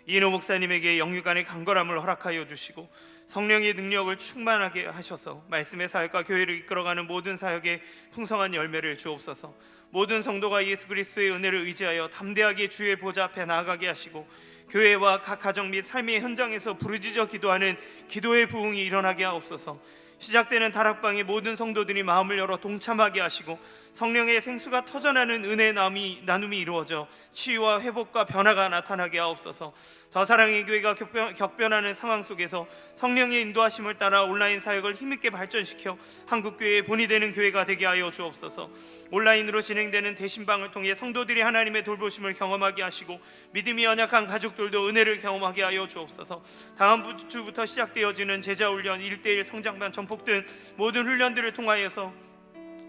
이인호 목사님에게 영육간의 강건함을 허락하여 주시고 성령의 능력을 충만하게 하셔서 말씀의 사역과 교회를 이끌어가는 모든 사역에 풍성한 열매를 주옵소서. 모든 성도가 예수 그리스도의 은혜를 의지하여 담대하게 주의 보좌 앞에 나아가게 하시고 교회와 각 가정 및 삶의 현장에서 부르짖어 기도하는 기도의 부흥이 일어나게 하옵소서. 시작되는 다락방의 모든 성도들이 마음을 열어 동참하게 하시고 성령의 생수가 터져나는 은혜 나눔이 이루어져 치유와 회복과 변화가 나타나게 하옵소서. 더 사랑의 교회가 격변하는 상황 속에서 성령의 인도하심을 따라 온라인 사역을 힘있게 발전시켜 한국교회의 본이 되는 교회가 되게 하여 주옵소서. 온라인으로 진행되는 대신방을 통해 성도들이 하나님의 돌보심을 경험하게 하시고 믿음이 연약한 가족들도 은혜를 경험하게 하여 주옵소서. 다음 주부터 시작되어지는 제자훈련, 1:1 성장반, 전폭 등 모든 훈련들을 통하여서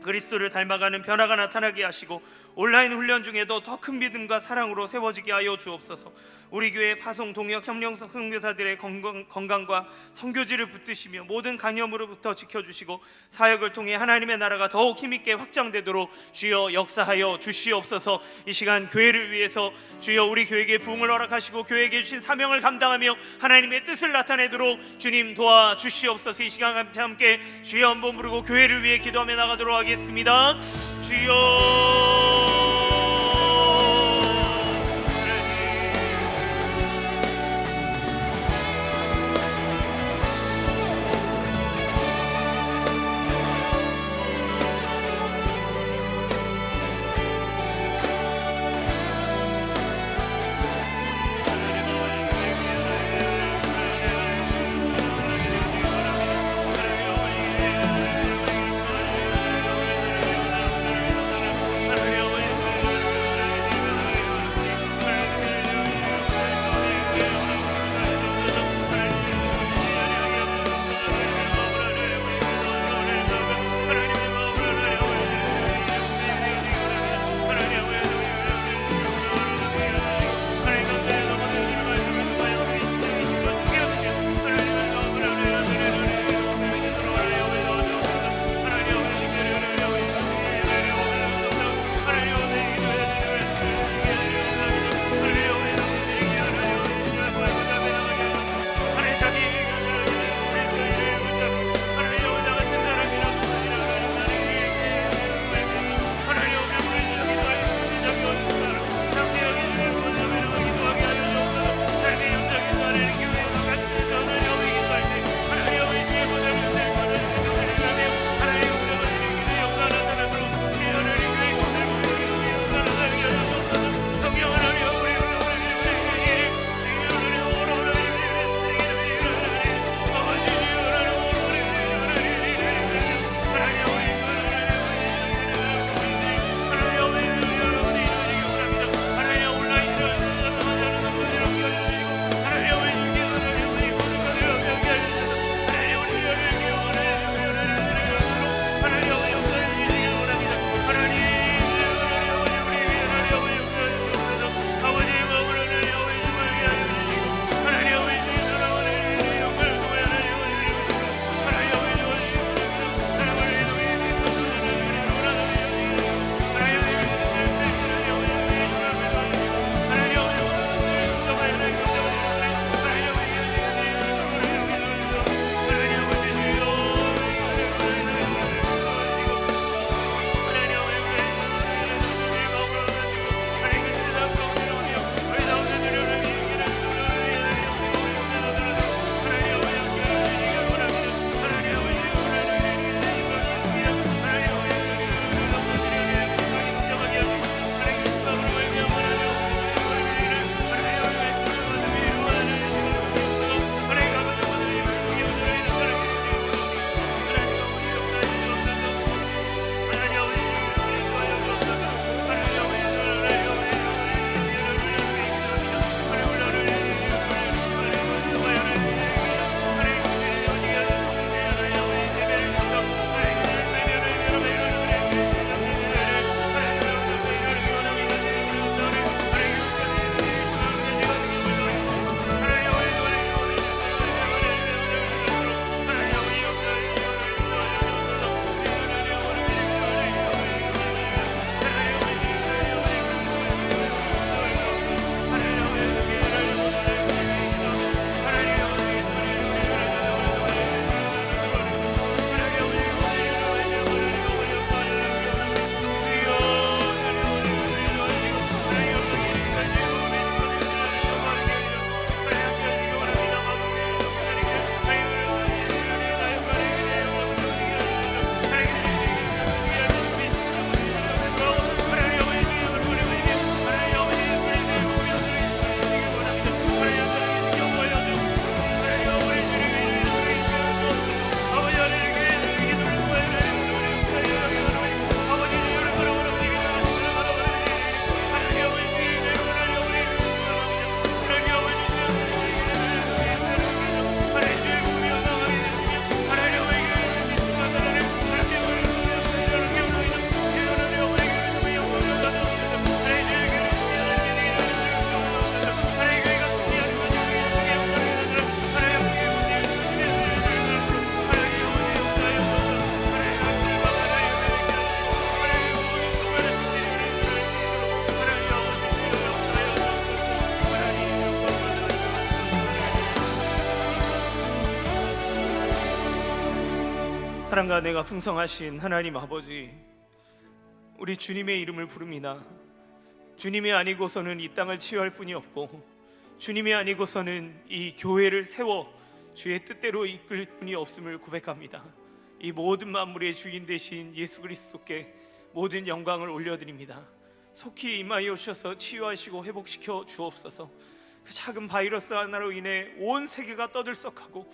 그리스도를 닮아가는 변화가 나타나게 하시고 온라인 훈련 중에도 더 큰 믿음과 사랑으로 세워지게 하여 주옵소서. 우리 교회 파송, 동역, 협령 선교사들의 건강과 선교지를 붙드시며 모든 간염으로부터 지켜주시고 사역을 통해 하나님의 나라가 더욱 힘있게 확장되도록 주여 역사하여 주시옵소서. 이 시간 교회를 위해서 주여 우리 교회에게 부흥을 허락하시고 교회에게 주신 사명을 감당하며 하나님의 뜻을 나타내도록 주님 도와주시옵소서. 이 시간 함께 주여 한번 부르고 교회를 위해 기도하며 나가도록 하겠습니다. 주여 사랑과 은혜가 풍성하신 하나님 아버지, 우리 주님의 이름을 부릅니다. 주님이 아니고서는 이 땅을 치유할 분이 없고, 주님이 아니고서는 이 교회를 세워 주의 뜻대로 이끌 분이 없음을 고백합니다. 이 모든 만물의 주인 되신 예수 그리스도께 모든 영광을 올려드립니다. 속히 임하여 주셔서 치유하시고 회복시켜 주옵소서. 그 작은 바이러스 하나로 인해 온 세계가 떠들썩하고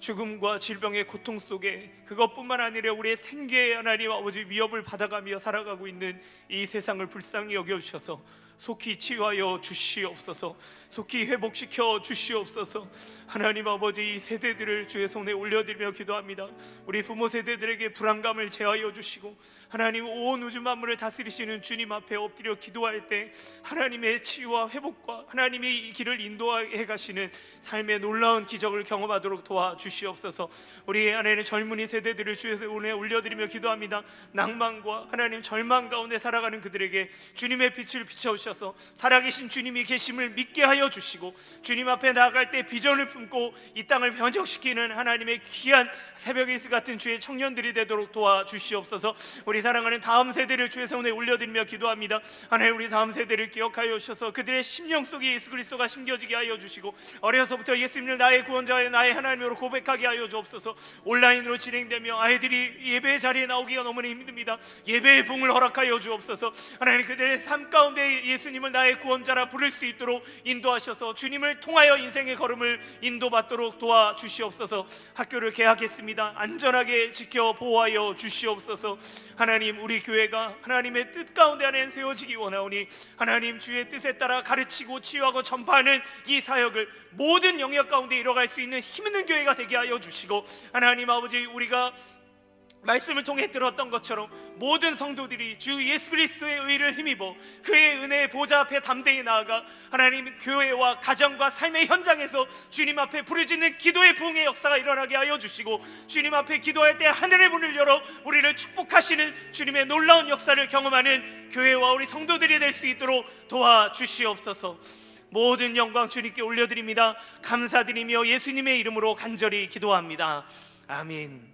죽음과 질병의 고통 속에 그것뿐만 아니라 우리의 생계에 하나님 아버지 위협을 받아가며 살아가고 있는 이 세상을 불쌍히 여겨주셔서 속히 치유하여 주시옵소서. 속히 회복시켜 주시옵소서. 하나님 아버지, 이 세대들을 주의 손에 올려드리며 기도합니다. 우리 부모 세대들에게 불안감을 제하여 주시고, 하나님 온 우주 만물을 다스리시는 주님 앞에 엎드려 기도할 때 하나님의 치유와 회복과 하나님의 이 길을 인도해 가시는 삶의 놀라운 기적을 경험하도록 도와주시옵소서. 우리 안에는 젊은이 세대들을 주의 손에 올려드리며 기도합니다. 낭만과 하나님 절망 가운데 살아가는 그들에게 주님의 빛을 비춰주셔서 살아계신 주님이 계심을 믿게 하여 주시고, 주님 앞에 나아갈 때 비전을 품고 이 땅을 변혁시키는 하나님의 귀한 새벽 일스 같은 주의 청년들이 되도록 도와주시옵소서. 우리 사랑하는 다음 세대를 주의 손에 올려드리며 기도합니다. 하나님, 우리 다음 세대를 기억하여 주셔서 그들의 심령 속에 예수 그리스도가 심겨지게 하여 주시고, 어려서부터 예수님을 나의 구원자와 나의 하나님으로 고백하게 하여 주옵소서. 온라인으로 진행되며 아이들이 예배 자리에 나오기가 너무나 힘듭니다. 예배의 봉을 허락하여 주옵소서. 하나님, 그들의 삶 가운데 예수님을 나의 구원자라 부를 수 있도록 인도하셔서 주님을 통하여 인생의 걸음을 인도받도록 도와주시옵소서. 학교를 개학했습니다. 안전하게 지켜 보호하여 주시옵소서. 하나님, 우리 교회가 하나님의 뜻 가운데 안에 세워지기 원하오니 하나님 주의 뜻에 따라 가르치고 치유하고 전파하는 이 사역을 모든 영역 가운데 이뤄갈 수 있는 힘있는 교회가 되게 하여 주시고, 하나님 아버지, 우리가 말씀을 통해 들었던 것처럼 모든 성도들이 주 예수 그리스도의 의를 힘입어 그의 은혜의 보좌 앞에 담대히 나아가 하나님 교회와 가정과 삶의 현장에서 주님 앞에 부르짖는 기도의 부흥의 역사가 일어나게 하여 주시고, 주님 앞에 기도할 때 하늘의 문을 열어 우리를 축복하시는 주님의 놀라운 역사를 경험하는 교회와 우리 성도들이 될 수 있도록 도와주시옵소서. 모든 영광 주님께 올려드립니다. 감사드리며 예수님의 이름으로 간절히 기도합니다. 아멘.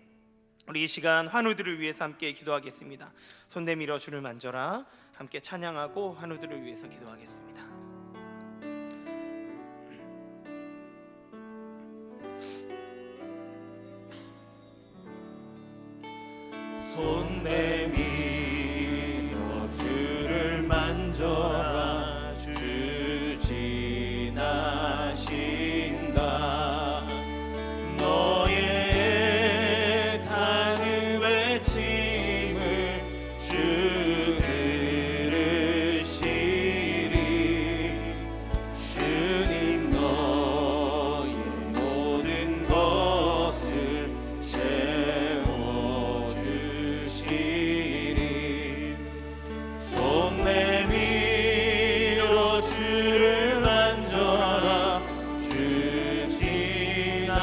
우리 이 시간 환우들을 위해서 함께 기도하겠습니다. 손 내밀어 주를 만져라. 함께 찬양하고 환우들을 위해서 기도하겠습니다. 손 내밀어 주를 만져라. 주 지나신다. 너의 다는 외침을 주 들으시리. 주님 너의 모든 것을 채워주시리. 손 내밀어 주를 만져라. 주 지나신다.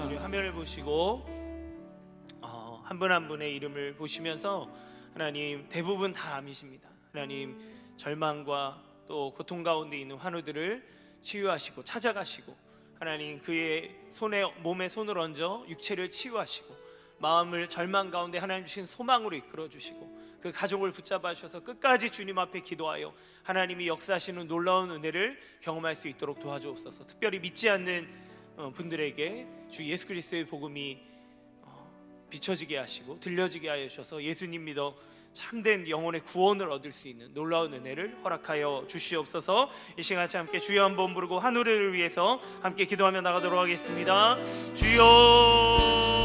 우리 화면을 보시고 한 분 한 분의 이름을 보시면서 하나님 대부분 다 암이십니다. 하나님 절망과 또 고통 가운데 있는 환우들을 치유하시고 찾아가시고, 하나님 그의 손에 몸에 손을 얹어 육체를 치유하시고 마음을 절망 가운데 하나님 주신 소망으로 이끌어 주시고, 그 가족을 붙잡아 주셔서 끝까지 주님 앞에 기도하여 하나님이 역사하시는 놀라운 은혜를 경험할 수 있도록 도와주옵소서. 특별히 믿지 않는 분들에게 주 예수 그리스도의 복음이 비춰지게 하시고 들려지게 하여 주셔서 예수님 믿어 참된 영혼의 구원을 얻을 수 있는 놀라운 은혜를 허락하여 주시옵소서. 이 시간 같이 함께 주여 한번 부르고 환우를 위해서 함께 기도하며 나가도록 하겠습니다. 주여.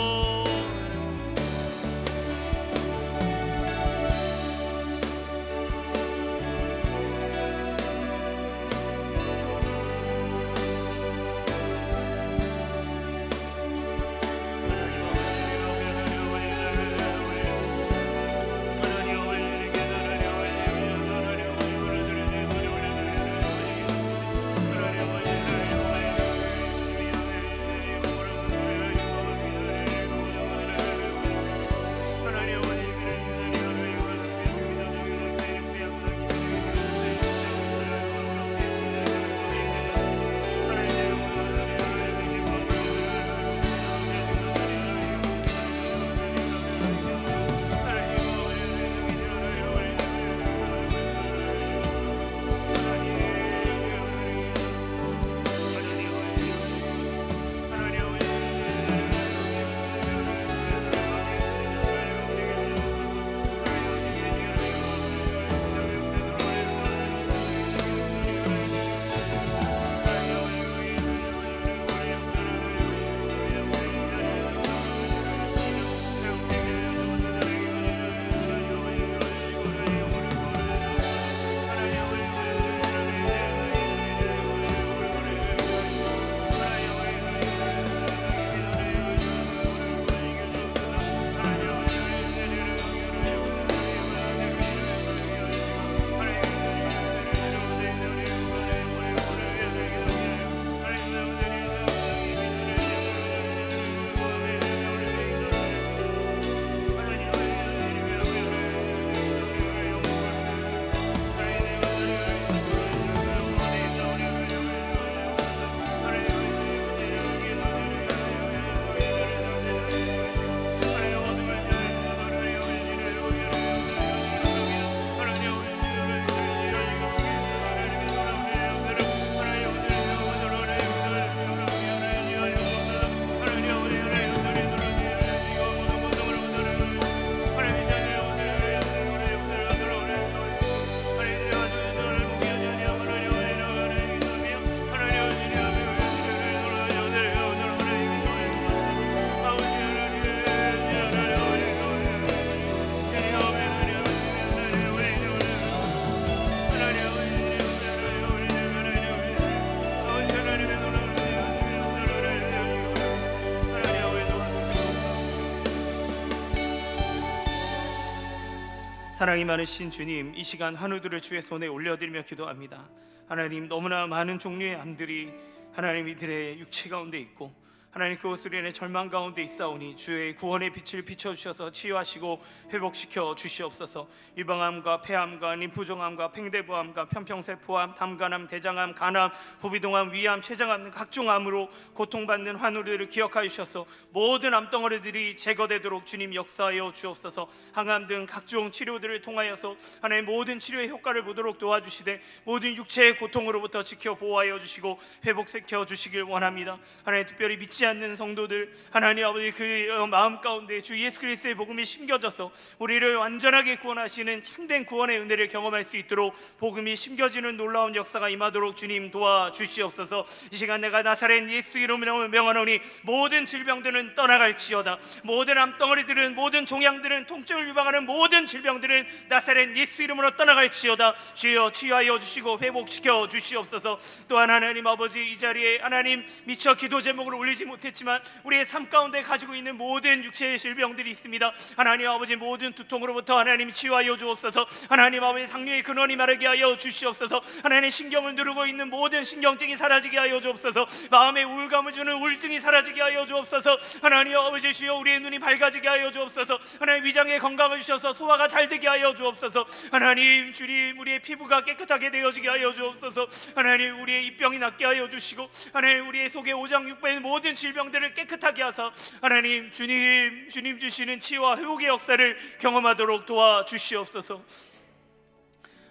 사랑이 많으신 주님, 이 시간 한우들을 주의 손에 올려드리며 기도합니다. 하나님, 너무나 많은 종류의 암들이 하나님 이들의 육체 가운데 있고 하나님 그것으로 인해 절망 가운데 있사오니 주의 구원의 빛을 비춰주셔서 치유하시고 회복시켜 주시옵소서. 유방암과 폐암과 림프종암과 팽대부암과 편평세포암, 담간암, 대장암, 간암, 부비동암, 위암, 췌장암 등 각종 암으로 고통받는 환우들을 기억하여 주셔서 모든 암덩어리들이 제거되도록 주님 역사하여 주옵소서. 항암 등 각종 치료들을 통하여서 하나님 모든 치료의 효과를 보도록 도와주시되 모든 육체의 고통으로부터 지켜 보호하여 주시고 회복시켜 주시길 원합니다. 하나님 특별히 믿지 않는 성도들, 하나님 아버지 그 마음 가운데 주 예수 그리스도의 복음이 심겨져서 우리를 완전하게 구원하시는 참된 구원의 은혜를 경험할 수 있도록 복음이 심겨지는 놀라운 역사가 임하도록 주님 도와주시옵소서. 이 시간 내가 나사렛 예수 이름으로 명하노니 모든 질병들은 떠나갈지어다. 모든 암덩어리들은, 모든 종양들은, 통증을 유발하는 모든 질병들은 나사렛 예수 이름으로 떠나갈지어다. 주여 치유하여 주시고 회복시켜 주시옵소서. 또한 하나님 아버지, 이 자리에 하나님 미처 기도 제목을 올리지 못했지만 우리의 삶 가운데 가지고 있는 모든 육체의 질병들이 있습니다. 하나님 아버지, 모든 두통으로부터 하나님 치유하여 주옵소서. 하나님 아버지, 당뇨의 근원이 마르게 하여 주시옵소서. 하나님 신경을 누르고 있는 모든 신경증이 사라지게 하여 주옵소서. 마음의 우울감을 주는 우울증이 사라지게 하여 주옵소서. 하나님 아버지 주여, 우리의 눈이 밝아지게 하여 주옵소서. 하나님 위장의 건강을 주셔서 소화가 잘 되게 하여 주옵소서. 하나님 주님, 우리의 피부가 깨끗하게 되어지게 하여 주옵소서. 하나님 우리의 입병이 낫게 하여 주시고 하나님 우리의 속에 오장육부의 모든 질병들을 깨끗하게 하사 하나님 주님 주시는 치유와 회복의 역사를 경험하도록 도와주시옵소서.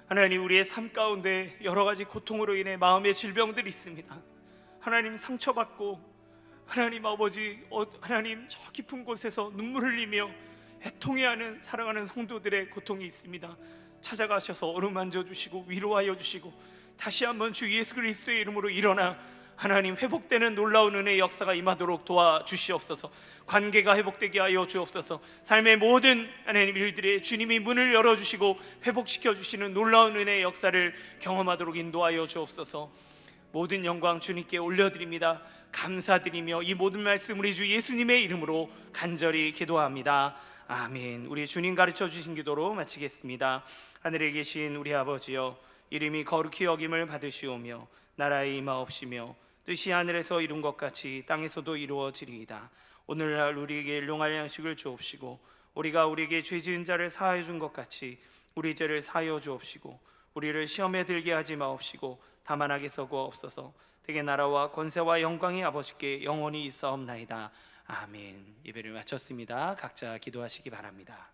하나님 우리의 삶 가운데 여러 가지 고통으로 인해 마음의 질병들이 있습니다. 하나님 상처받고 하나님 아버지 하나님 저 깊은 곳에서 눈물 흘리며 애통해하는 사랑하는 성도들의 고통이 있습니다. 찾아가셔서 어루만져 주시고 위로하여 주시고 다시 한번 주 예수 그리스도의 이름으로 일어나 하나님 회복되는 놀라운 은혜의 역사가 임하도록 도와주시옵소서. 관계가 회복되게 하여 주옵소서. 삶의 모든 하나님 일들에 주님이 문을 열어주시고 회복시켜 주시는 놀라운 은혜의 역사를 경험하도록 인도하여 주옵소서. 모든 영광 주님께 올려드립니다. 감사드리며 이 모든 말씀 우리 주 예수님의 이름으로 간절히 기도합니다. 아멘. 우리 주님 가르쳐 주신 기도로 마치겠습니다. 하늘에 계신 우리 아버지여, 이름이 거룩히 여김을 받으시오며 나라의 임하옵시며 뜻이 하늘에서 이룬 것 같이 땅에서도 이루어지리이다. 오늘날 우리에게 일용할 양식을 주옵시고 우리가 우리에게 죄 지은 자를 사하여 준 것 같이 우리 죄를 사하여 주옵시고 우리를 시험에 들게 하지 마옵시고 다만 악에서 구하옵소서. 대개 나라와 권세와 영광이 아버지께 영원히 있사옵나이다. 아멘. 예배를 마쳤습니다. 각자 기도하시기 바랍니다.